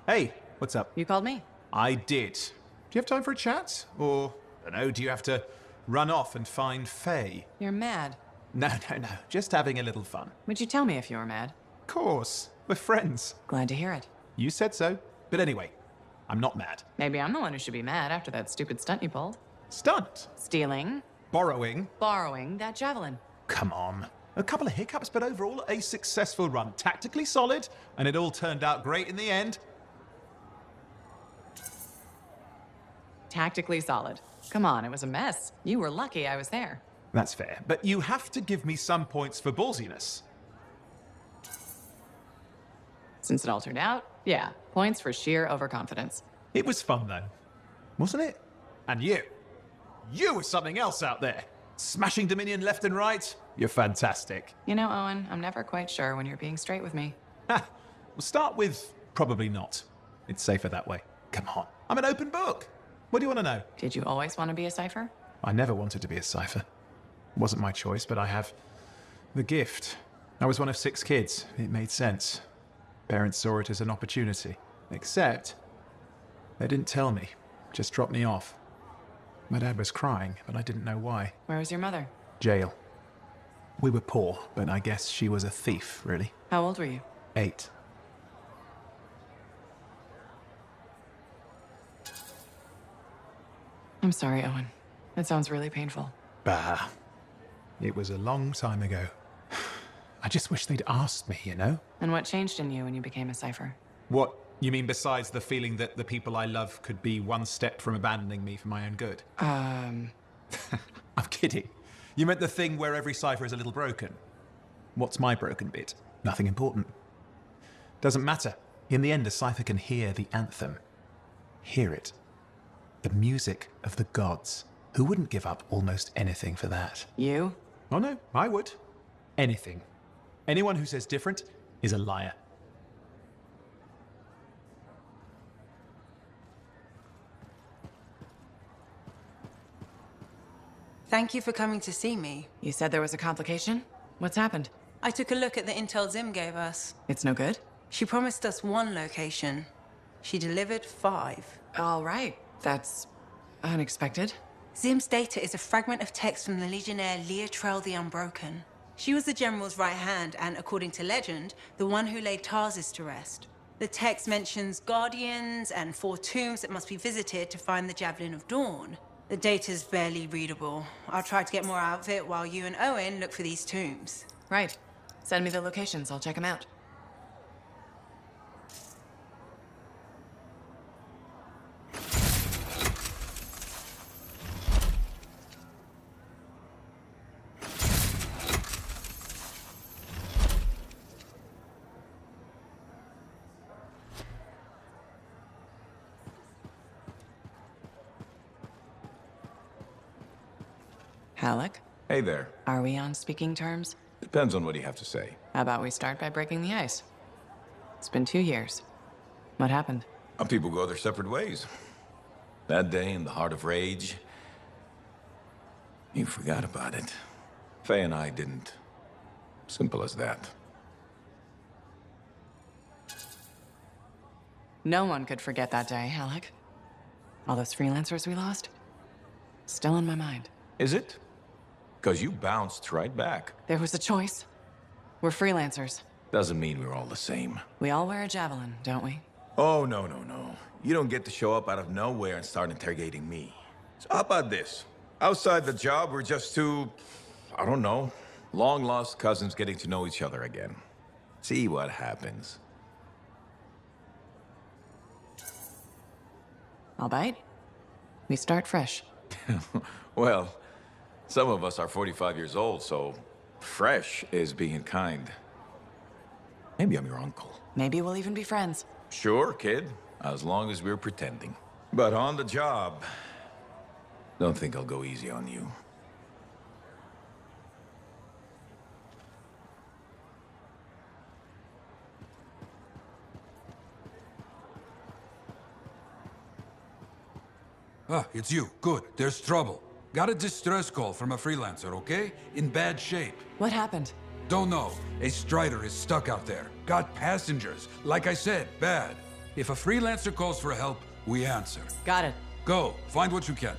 Hey, what's up? You called me? I did. Do you have time for a chat? Or, I don't know, do you have to run off and find Faye? You're mad. No. Just having a little fun. Would you tell me if you were mad? Of course. We're friends. Glad to hear it. You said so. But anyway, I'm not mad. Maybe I'm the one who should be mad after that stupid stunt you pulled. Stunt? Stealing. Borrowing. Borrowing that javelin. Come on. A couple of hiccups, but overall a successful run. Tactically solid, and it all turned out great in the end. Tactically solid. Come on, it was a mess. You were lucky I was there. That's fair, but you have to give me some points for ballsiness. Since it all turned out, yeah, points for sheer overconfidence. It was fun though, wasn't it? And you were something else out there. Smashing Dominion left and right. You're fantastic. You know, Owen, I'm never quite sure when you're being straight with me. Ha! We'll start with probably not. It's safer that way. Come on, I'm an open book. What do you want to know? Did you always want to be a cipher? I never wanted to be a cipher. It wasn't my choice, but I have the gift. I was one of 6 kids. It made sense. Parents saw it as an opportunity. Except, they didn't tell me. Just dropped me off. My dad was crying, but I didn't know why. Where was your mother? Jail. We were poor, but I guess she was a thief, really. How old were you? 8. I'm sorry, Owen. That sounds really painful. Bah. It was a long time ago. I just wish they'd asked me, you know? And what changed in you when you became a cipher? What? You mean besides the feeling that the people I love could be one step from abandoning me for my own good? I'm kidding. You meant the thing where every cipher is a little broken. What's my broken bit? Nothing important. Doesn't matter. In the end, a cipher can hear the anthem. Hear it. The music of the gods. Who wouldn't give up almost anything for that? You? Oh no, I would. Anything. Anyone who says different is a liar. Thank you for coming to see me. You said there was a complication? What's happened? I took a look at the intel Zim gave us. It's no good? She promised us 1 location. She delivered 5. All right. That's unexpected. Zim's data is a fragment of text from the Legionnaire Leotrel the Unbroken. She was the General's right hand and, according to legend, the one who laid Tarsus to rest. The text mentions guardians and 4 tombs that must be visited to find the Javelin of Dawn. The data's barely readable. I'll try to get more out of it while you and Owen look for these tombs. Right. Send me the locations. I'll check them out. Halleck, Hey there. are we on speaking terms? Depends on what you have to say. How about we start by breaking the ice? It's been 2 years. What happened? Our people go their separate ways. That day in the heart of rage, you forgot about it. Faye and I didn't. Simple as that. No one could forget that day, Halleck. All those freelancers we lost? Still in my mind. Is it? Because you bounced right back. There was a choice. We're freelancers. Doesn't mean we're all the same. We all wear a javelin, don't we? Oh, no. You don't get to show up out of nowhere and start interrogating me. So how about this? Outside the job, we're just two, I don't know, long-lost cousins getting to know each other again. See what happens. I'll bite. We start fresh. Well, some of us are 45 years old, so fresh is being kind. Maybe I'm your uncle. Maybe we'll even be friends. Sure, kid, as long as we're pretending. But on the job, don't think I'll go easy on you. Ah, it's you. Good. There's trouble. Got a distress call from a freelancer, okay? In bad shape. What happened? Don't know. A Strider is stuck out there. Got passengers. Like I said, bad. If a freelancer calls for help, we answer. Got it. Go. Find what you can.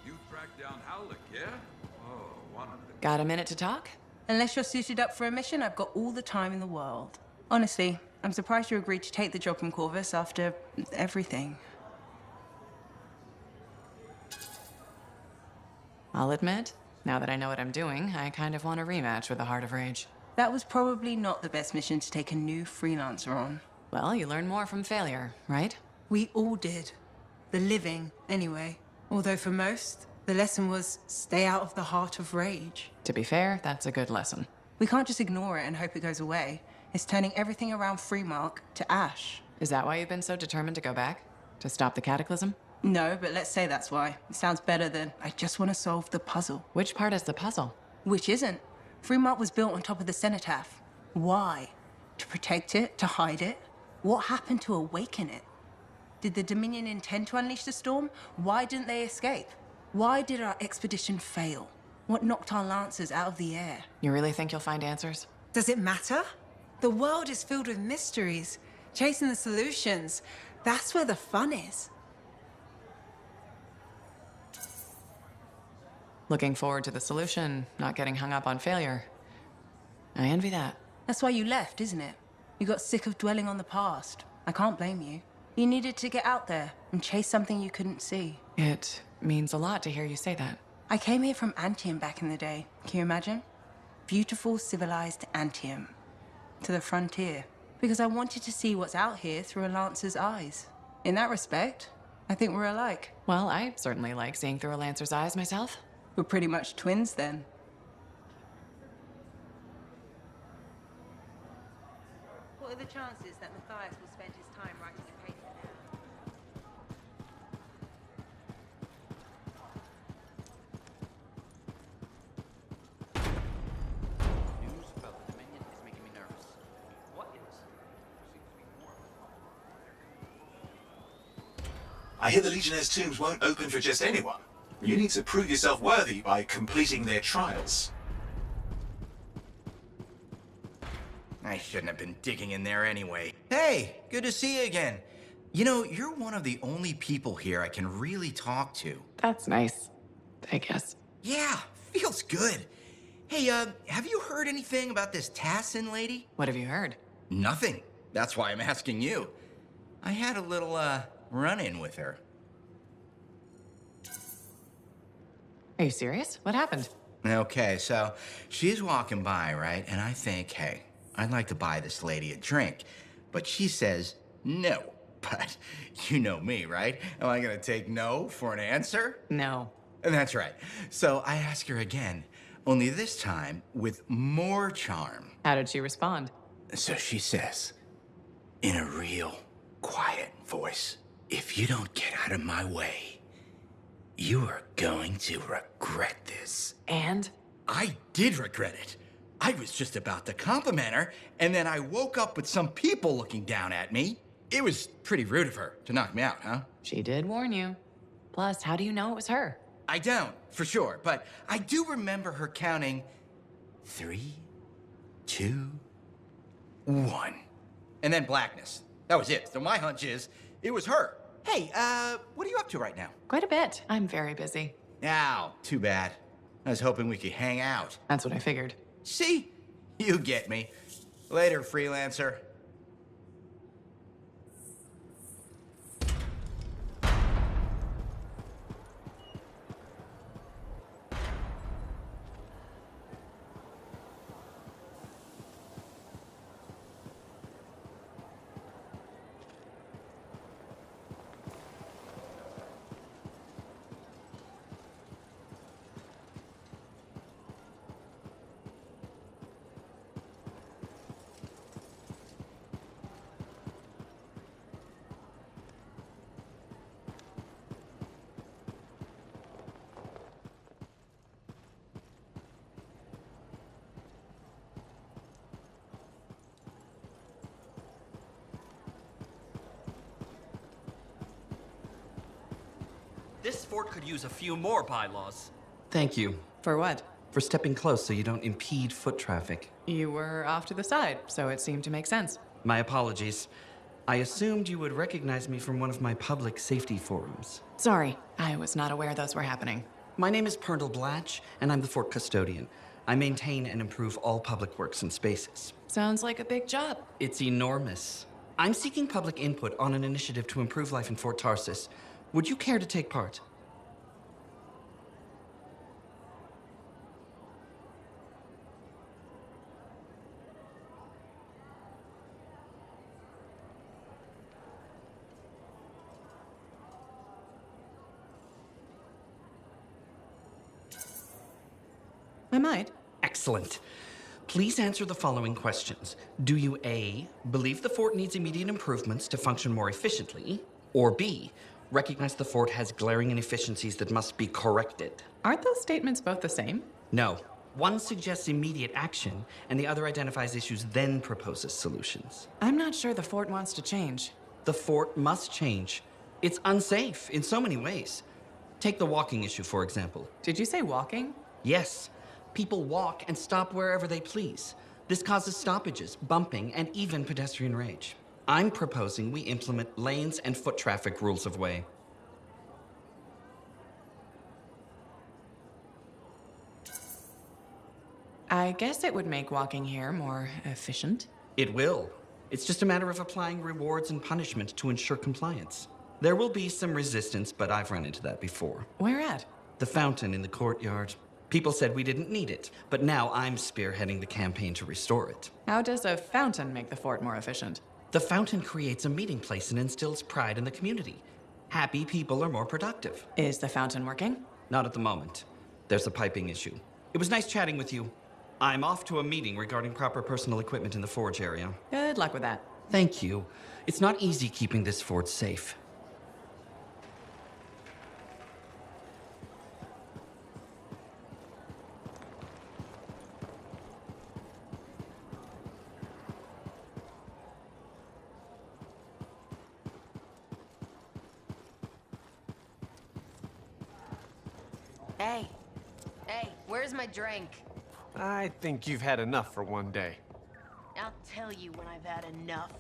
You tracked down Halleck, yeah? Oh, one of the... Got a minute to talk? Unless you're suited up for a mission, I've got all the time in the world. Honestly, I'm surprised you agreed to take the job from Corvus after everything. I'll admit, now that I know what I'm doing, I kind of want a rematch with the Heart of Rage. That was probably not the best mission to take a new freelancer on. Well, you learn more from failure, right? We all did. The living, anyway. Although for most, the lesson was stay out of the Heart of Rage. To be fair, that's a good lesson. We can't just ignore it and hope it goes away. It's turning everything around Freemark to ash. Is that why you've been so determined to go back? To stop the cataclysm? No, but let's say that's why. It sounds better than I just want to solve the puzzle. Which part is the puzzle? Which isn't. Freemark was built on top of the Cenotaph. Why? To protect it? To hide it? What happened to awaken it? Did the Dominion intend to unleash the storm? Why didn't they escape? Why did our expedition fail? What knocked our lancers out of the air? You really think you'll find answers? Does it matter? The world is filled with mysteries. Chasing the solutions, that's where the fun is. Looking forward to the solution, not getting hung up on failure. I envy that. That's why you left, isn't it? You got sick of dwelling on the past. I can't blame you. You needed to get out there and chase something you couldn't see. It means a lot to hear you say that. I came here from Antium back in the day. Can you imagine? Beautiful, civilized Antium. To the frontier. Because I wanted to see what's out here through a Lancer's eyes. In that respect, I think we're alike. Well, I certainly like seeing through a Lancer's eyes myself. We're pretty much twins then. What are the chances that Matthias will spend his time writing a paper now? News about the Dominion is making me nervous. What is? I hear the Legionnaire's tombs won't open for just anyone. You need to prove yourself worthy by completing their trials. I shouldn't have been digging in there anyway. Hey, good to see you again. You know, you're one of the only people here I can really talk to. That's nice, I guess. Yeah, feels good. Hey, have you heard anything about this Tassin lady? What have you heard? Nothing. That's why I'm asking you. I had a little, run-in with her. Are you serious? What happened? Okay, so she's walking by, right? And I think, hey, I'd like to buy this lady a drink. But she says no. But you know me, right? Am I gonna take no for an answer? No. And that's right. So I ask her again, only this time with more charm. How did she respond? So she says, in a real quiet voice, if you don't get out of my way, you are going to regret this. And? I did regret it. I was just about to compliment her, and then I woke up with some people looking down at me. It was pretty rude of her to knock me out, huh? She did warn you. Plus, how do you know it was her? I don't, for sure, but I do remember her counting 3, 2, 1. And then blackness. That was it. So my hunch is, it was her. Hey, what are you up to right now? Quite a bit. I'm very busy. Ow, too bad. I was hoping we could hang out. That's what I figured. See? You get me. Later, freelancer. This fort could use a few more bylaws. Thank you. For what? For stepping close so you don't impede foot traffic. You were off to the side, so it seemed to make sense. My apologies. I assumed you would recognize me from one of my public safety forums. Sorry, I was not aware those were happening. My name is Pernell Blatch, and I'm the fort custodian. I maintain and improve all public works and spaces. Sounds like a big job. It's enormous. I'm seeking public input on an initiative to improve life in Fort Tarsis. Would you care to take part? I might. Excellent. Please answer the following questions. Do you A, believe the fort needs immediate improvements to function more efficiently? Or B, recognize the fort has glaring inefficiencies that must be corrected? Aren't those statements both the same? No. One suggests immediate action, and the other identifies issues, then proposes solutions. I'm not sure the fort wants to change. The fort must change. It's unsafe in so many ways. Take the walking issue, for example. Did you say walking? Yes. People walk and stop wherever they please. This causes stoppages, bumping, and even pedestrian rage. I'm proposing we implement lanes and foot traffic rules of way. I guess it would make walking here more efficient. It will. It's just a matter of applying rewards and punishment to ensure compliance. There will be some resistance, but I've run into that before. Where at? The fountain in the courtyard. People said we didn't need it, but now I'm spearheading the campaign to restore it. How does a fountain make the fort more efficient? The fountain creates a meeting place and instills pride in the community. Happy people are more productive. Is the fountain working? Not at the moment. There's a piping issue. It was nice chatting with you. I'm off to a meeting regarding proper personal equipment in the forge area. Good luck with that. Thank you. It's not easy keeping this fort safe. Hey, where's my drink? I think you've had enough for one day. I'll tell you when I've had enough.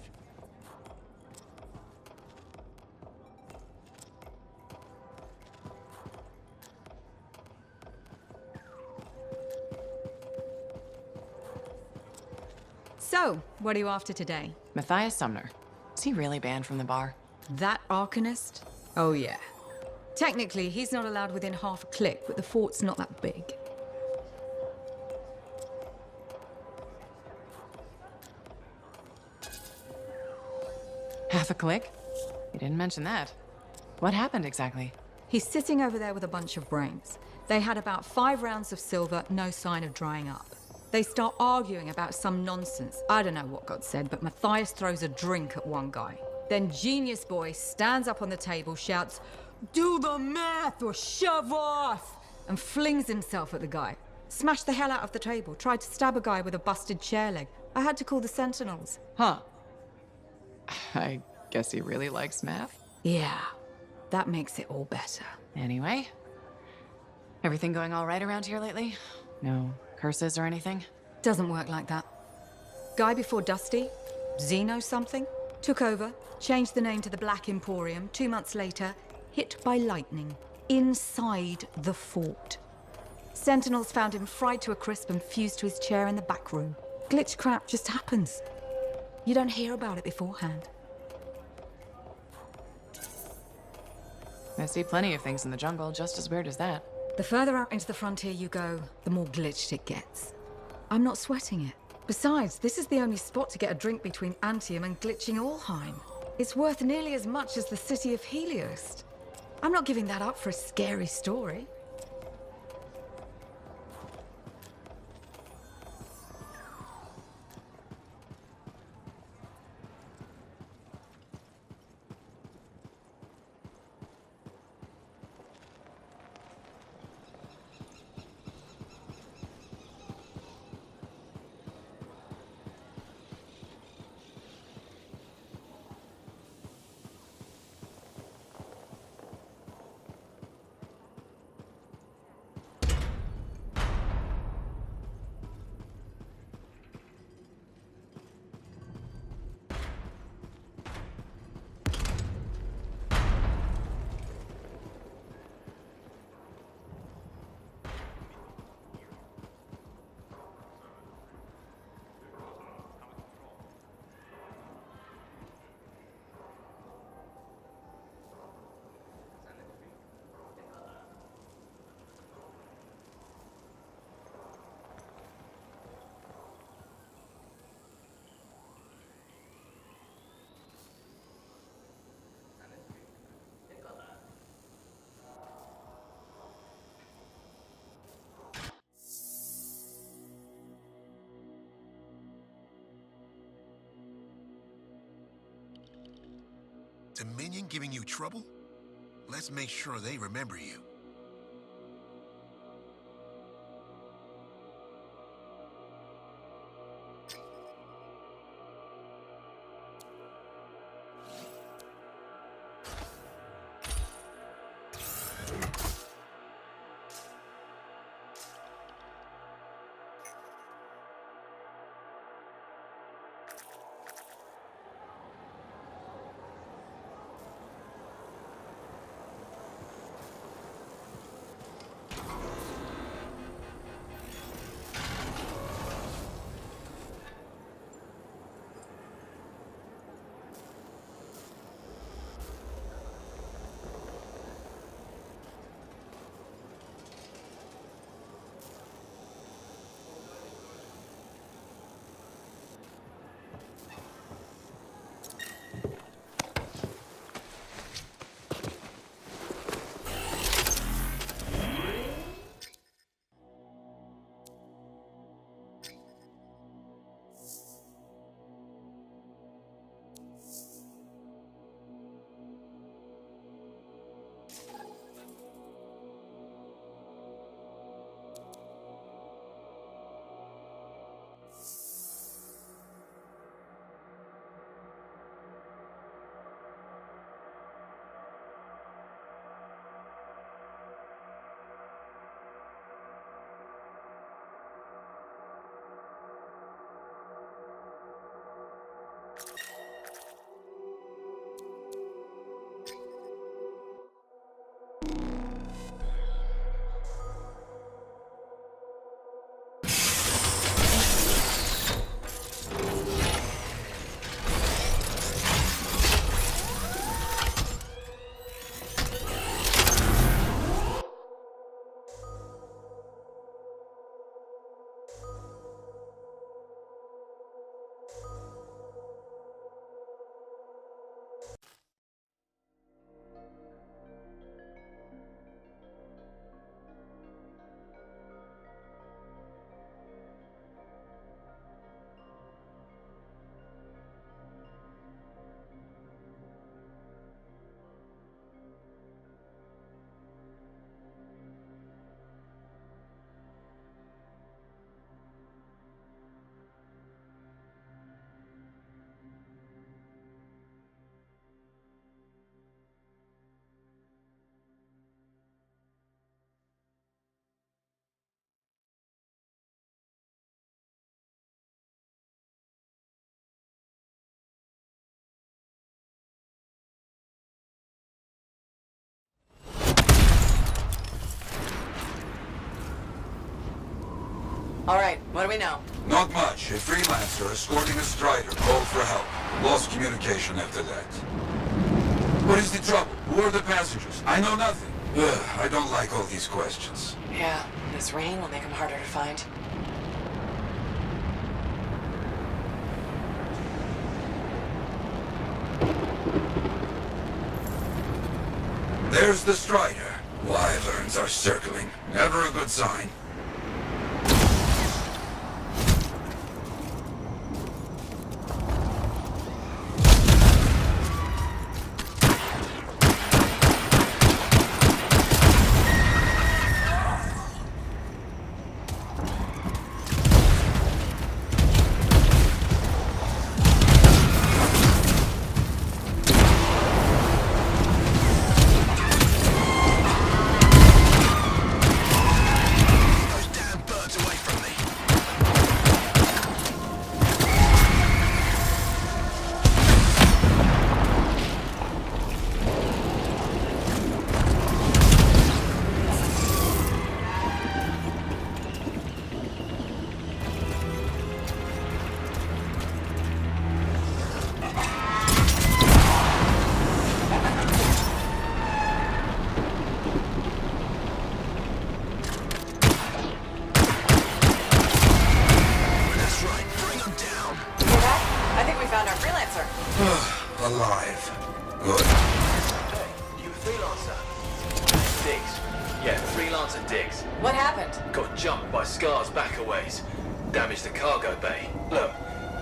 So, what are you after today? Matthias Sumner. Is he really banned from the bar? That Arcanist? Oh yeah. Technically, he's not allowed within half a click, but the fort's not that big. Half a click? You didn't mention that. What happened exactly? He's sitting over there with a bunch of brains. They had about 5 rounds of silver, no sign of drying up. They start arguing about some nonsense. I don't know what got said, but Matthias throws a drink at one guy. Then Genius Boy stands up on the table, shouts, "Do the math or shove off!" and flings himself at the guy. Smashed the hell out of the table, tried to stab a guy with a busted chair leg. I had to call the Sentinels. Huh. I guess he really likes math. Yeah, that makes it all better. Anyway, everything going all right around here lately? No curses or anything? Doesn't work like that. Guy before Dusty, Xeno something, took over, changed the name to the Black Emporium. 2 months later, hit by lightning inside the fort. Sentinels found him fried to a crisp and fused to his chair in the back room. Glitch crap just happens. You don't hear about it beforehand. I see plenty of things in the jungle just as weird as that. The further out into the frontier you go, the more glitched it gets. I'm not sweating it. Besides, this is the only spot to get a drink between Antium and glitching Allheim. It's worth nearly as much as the city of Helios. I'm not giving that up for a scary story. Dominion giving you trouble? Let's make sure they remember you. All right, what do we know? Not much. A freelancer escorting a Strider called for help. Lost communication after that. What is the trouble? Who are the passengers? I know nothing. Ugh, I don't like all these questions. Yeah, this rain will make them harder to find. There's the Strider. Wyverns are circling. Never a good sign. Alive. Good. Hey, you a freelancer? Diggs. Yeah, freelancer Diggs. What happened? Got jumped by Scars back a ways. Damaged the cargo bay. Look,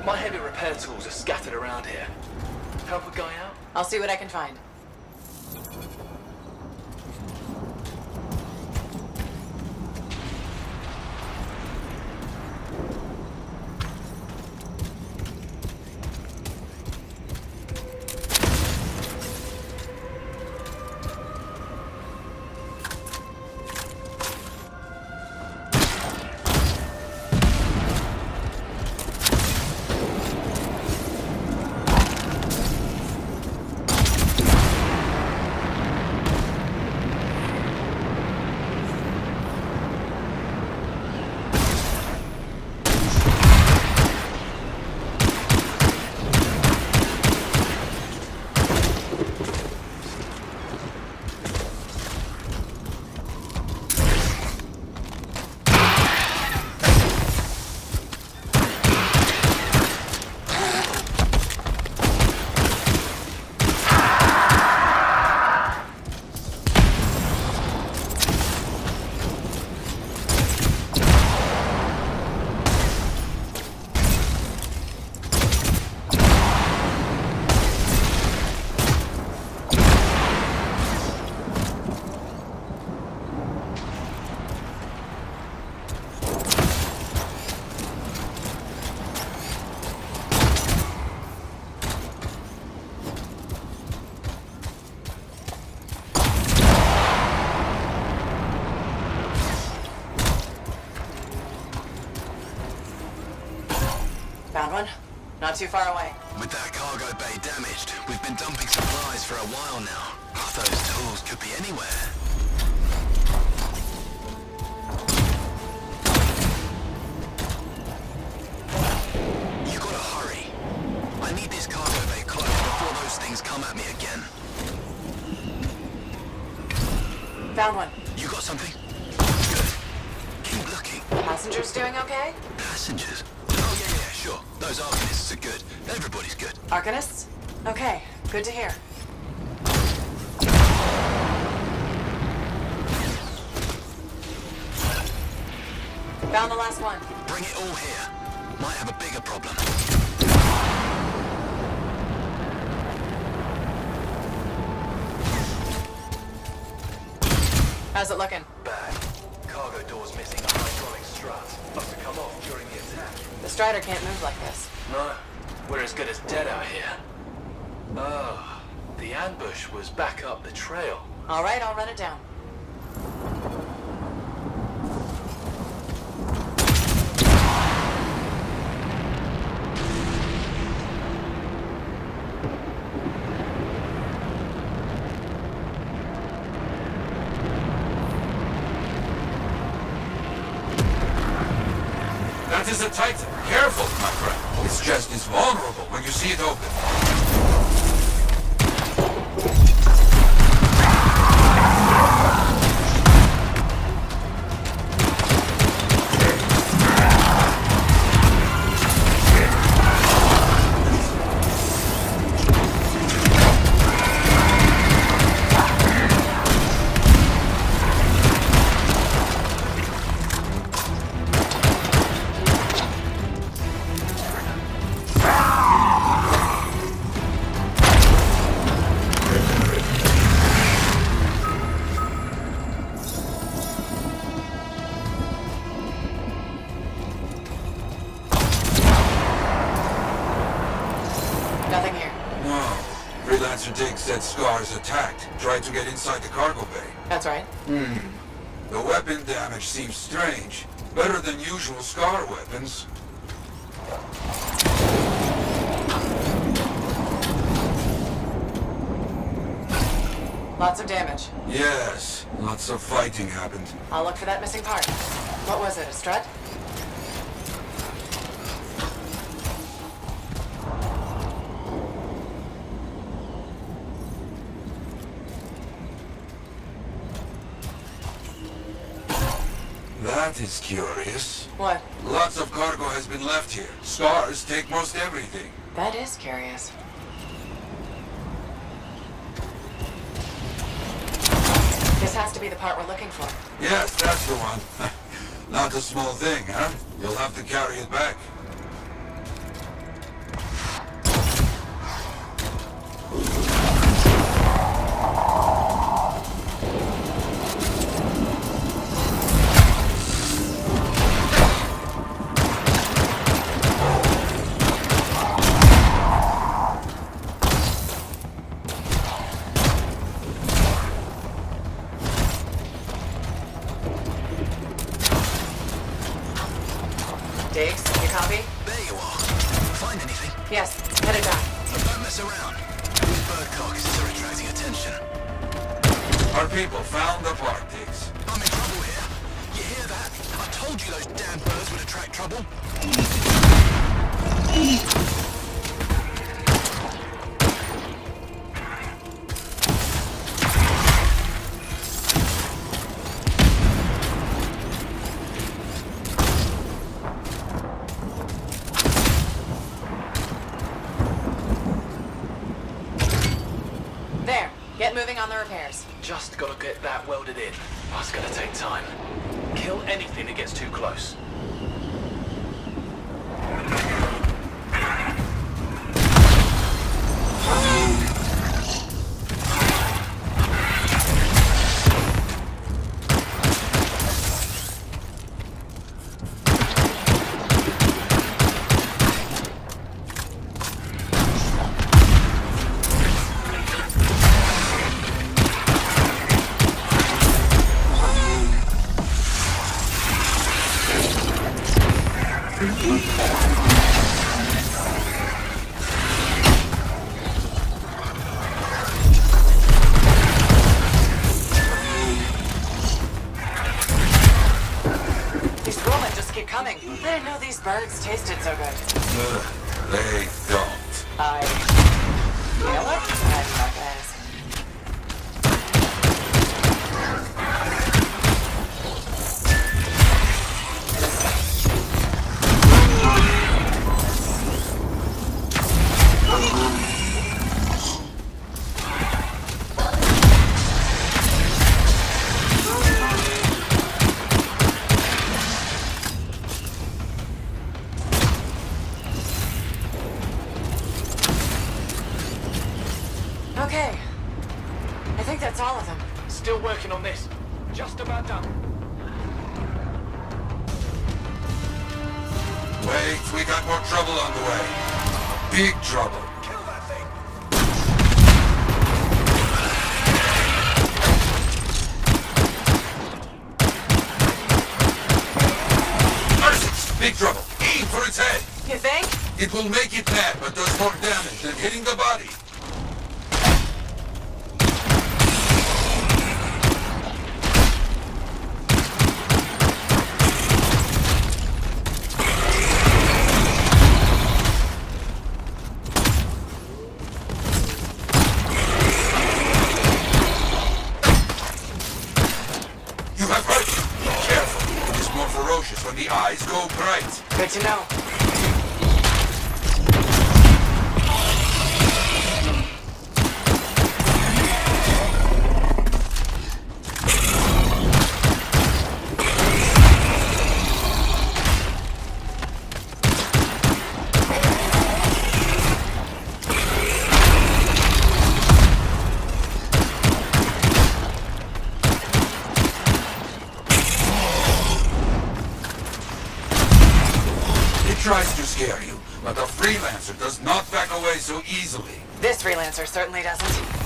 my heavy repair tools are scattered around here. Help a guy out? I'll see what I can find. Found one. Not too far away. With that cargo bay damaged, we've been dumping supplies for a while now. Those tools could be anywhere. You gotta hurry. I need this cargo bay closed before those things come at me again. Found one. You got something? Good. Keep looking. Passengers doing okay? Passengers? Oh, yeah, sure. Those Arcanists are good. Everybody's good. Arcanists? Okay, good to hear. Found the last one. Bring it all here. Might have a bigger problem. How's it looking? Bad. Cargo door's missing a hydraulic strut. Must have come off during the attack. The Strider can't move like this. No, we're as good as dead out here. Oh, the ambush was back up the trail. All right, I'll run it down. That is a Titan. Careful, my friend. Its chest is vulnerable when you see it open. Nothing here. No. Freelancer Diggs said Scar's attacked. Tried to get inside the cargo bay. That's right. The weapon damage seems strange. Better than usual Scar weapons. Lots of damage. Yes, lots of fighting happened. I'll look for that missing part. What was it, a strut? That is curious. What? Lots of cargo has been left here. Scars take most everything. That is curious. This has to be the part we're looking for. Yes, that's the one. Not a small thing, huh? You'll have to carry it back. Diggs, you copy? There you are. Find anything? Yes, headed back. Don't mess around. These bird carcasses are attracting attention. Our people found the part, Diggs. I'm in trouble here. You hear that? I told you those damn birds would attract trouble. There, get moving on the repairs. Just gotta get that welded in. That's gonna take time. Kill anything that gets too close. These rolling just keep coming. I didn't know these birds tasted so good. They don't. You know what? I do not ask. Okay. I think that's all of them. Still working on this. Just about done. Wait, we got more trouble on the way. Big trouble. Kill that thing. Big trouble. Aim for its head. You think? It will make it mad, but does more damage than hitting the body. ferocious when the eyes go bright. Good to know. Tries to scare you, but a freelancer does not back away so easily. This freelancer certainly doesn't.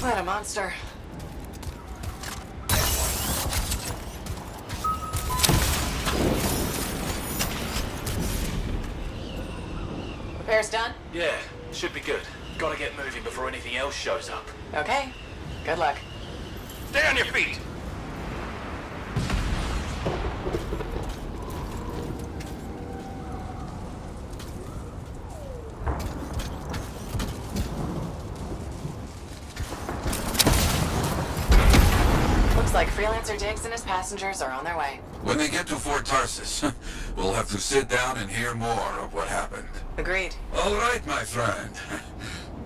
What a monster. Repairs done? Yeah, should be good. Gotta get moving before anything else shows up. Okay. Good luck. Stay on your feet! Looks like Freelancer Diggs and his passengers are on their way. When they get to Fort Tarsus, we'll have to sit down and hear more of what happened. Agreed. All right, my friend.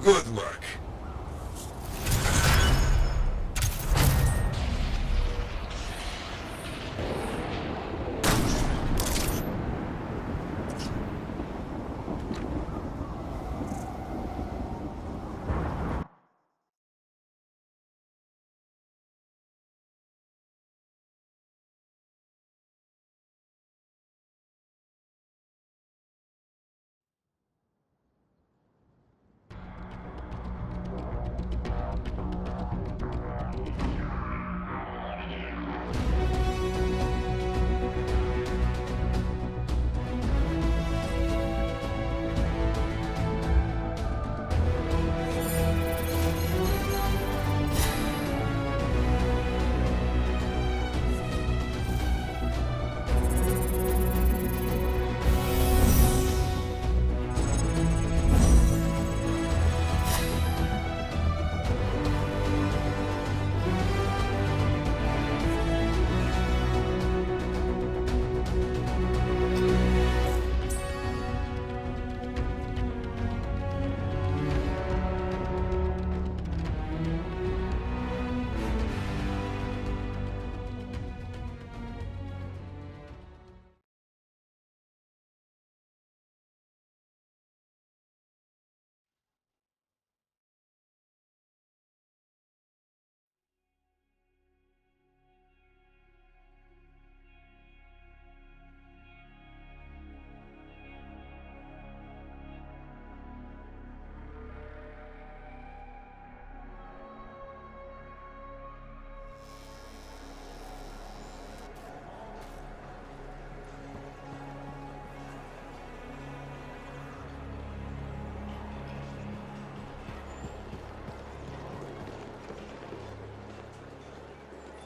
Good work.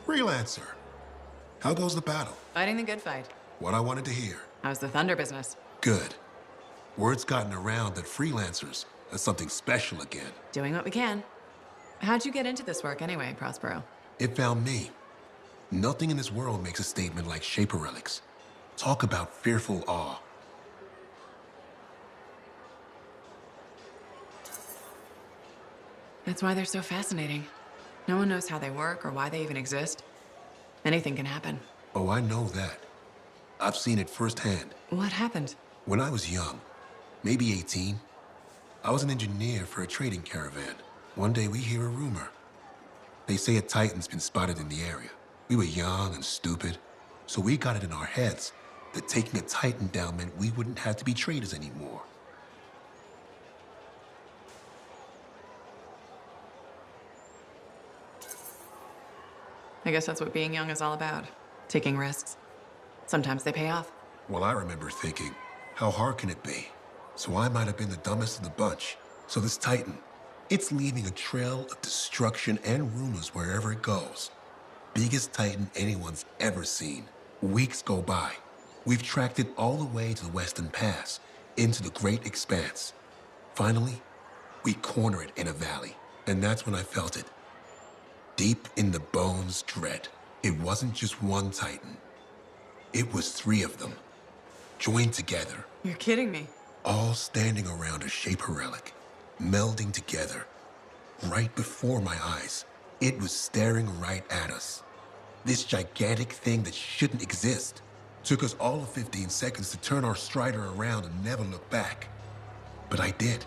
Freelancer. How goes the battle? Fighting the good fight. What I wanted to hear. How's the Thunder business? Good. Word's gotten around that freelancers are something special again. Doing what we can. How'd you get into this work anyway, Prospero? It found me. Nothing in this world makes a statement like Shaper Relics. Talk about fearful awe. That's why they're so fascinating. No one knows how they work or why they even exist. Anything can happen. Oh, I know that. I've seen it firsthand. What happened? When I was young, maybe 18, I was an engineer for a trading caravan. One day we hear a rumor. They say a Titan's been spotted in the area. We were young and stupid, so we got it in our heads that taking a Titan down meant we wouldn't have to be traders anymore. I guess that's what being young is all about. Taking risks. Sometimes they pay off. Well, I remember thinking, how hard can it be? So I might have been the dumbest of the bunch. So this Titan, it's leaving a trail of destruction and rumors wherever it goes. Biggest Titan anyone's ever seen. Weeks go by. We've tracked it all the way to the Western Pass, into the Great Expanse. Finally, we corner it in a valley, and that's when I felt it. Deep in the bones dread. It wasn't just one Titan. It was 3 of them, joined together. You're kidding me. All standing around a Shaper relic, melding together. Right before my eyes, it was staring right at us. This gigantic thing that shouldn't exist. Took us all of 15 seconds to turn our Strider around and never look back. But I did.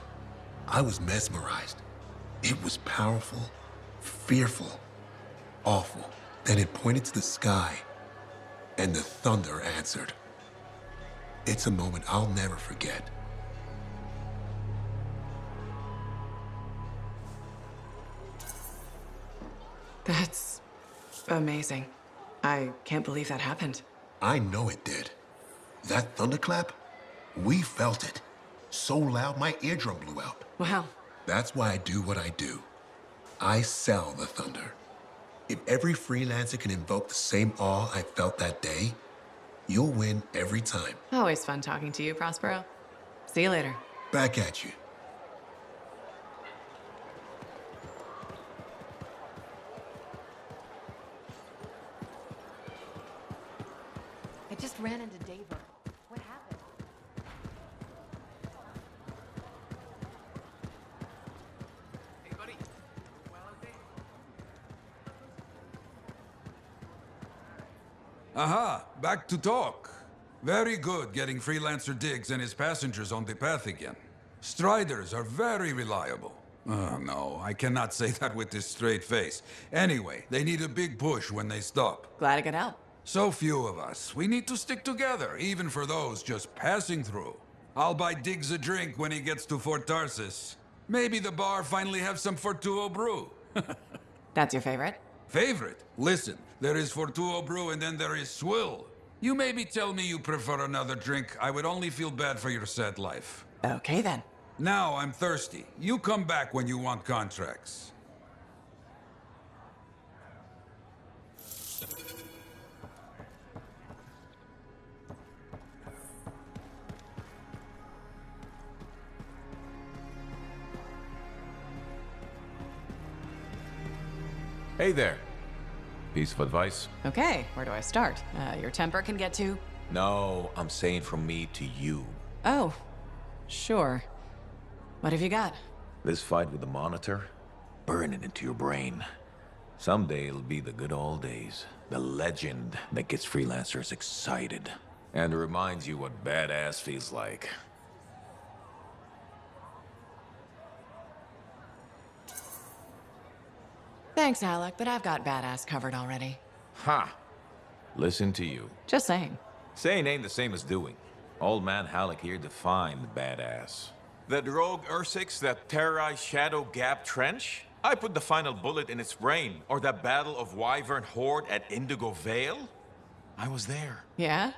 I was mesmerized. It was powerful, fearful, awful. Then it pointed to the sky, and the thunder answered. It's a moment I'll never forget. That's amazing. I can't believe that happened. I know it did. That thunderclap, we felt it. So loud my eardrum blew out. Wow. That's why I do what I do. I sell the thunder. If every freelancer can invoke the same awe I felt that day, you'll win every time. Always fun talking to you, Prospero. See you later. Back at you. I just ran into Daver. What happened? Hey, buddy. Aha, back to talk. Very good getting Freelancer Diggs and his passengers on the path again. Striders are very reliable. Oh, no, I cannot say that with this straight face. Anyway, they need a big push when they stop. Glad I could help. So few of us. We need to stick together, even for those just passing through. I'll buy Diggs a drink when he gets to Fort Tarsis. Maybe the bar finally have some Fortuo brew. That's your favorite? Favorite? Listen, there is Fortuo brew and then there is Swill. You maybe tell me you prefer another drink. I would only feel bad for your sad life. Okay then. Now I'm thirsty. You come back when you want contracts. Hey there. Piece of advice? Okay, where do I start? Your temper can get to... No, I'm saying from me to you. Oh, sure. What have you got? This fight with the Monitor, burn it into your brain. Someday it'll be the good old days. The legend that gets freelancers excited. And reminds you what badass feels like. Thanks, Alec, but I've got badass covered already. Ha! Listen to you. Just saying. Saying ain't the same as doing. Old man Halleck here defined the badass. That rogue Ursix that terrorized Shadow Gap Trench? I put the final bullet in its brain. Or that battle of Wyvern Horde at Indigo Vale? I was there. Yeah?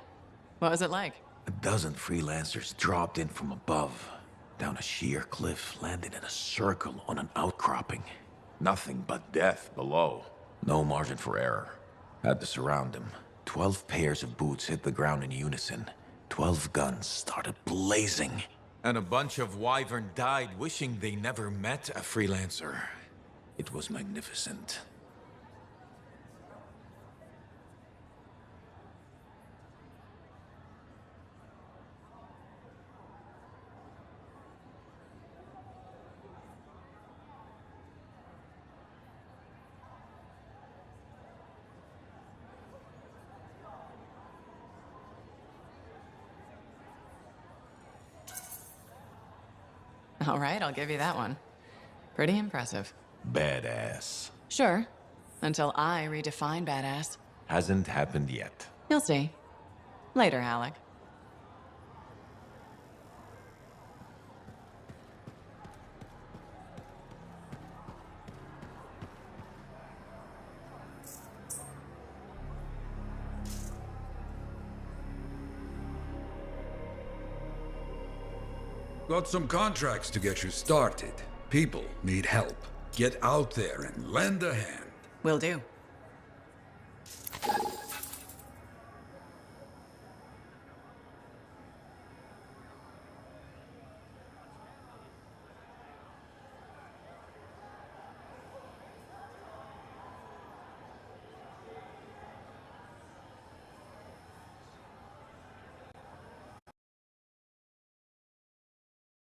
What was it like? A dozen freelancers dropped in from above. Down a sheer cliff, landed in a circle on an outcropping. Nothing but death below. No margin for error. Had to surround him. 12 pairs of boots hit the ground in unison. 12 guns started blazing. And a bunch of Wyvern died wishing they never met a freelancer. It was magnificent. All right, I'll give you that one. Pretty impressive. Badass. Sure. Until I redefine badass. Hasn't happened yet. You'll see. Later, Alec. Got some contracts to get you started. People need help. Get out there and lend a hand. Will do.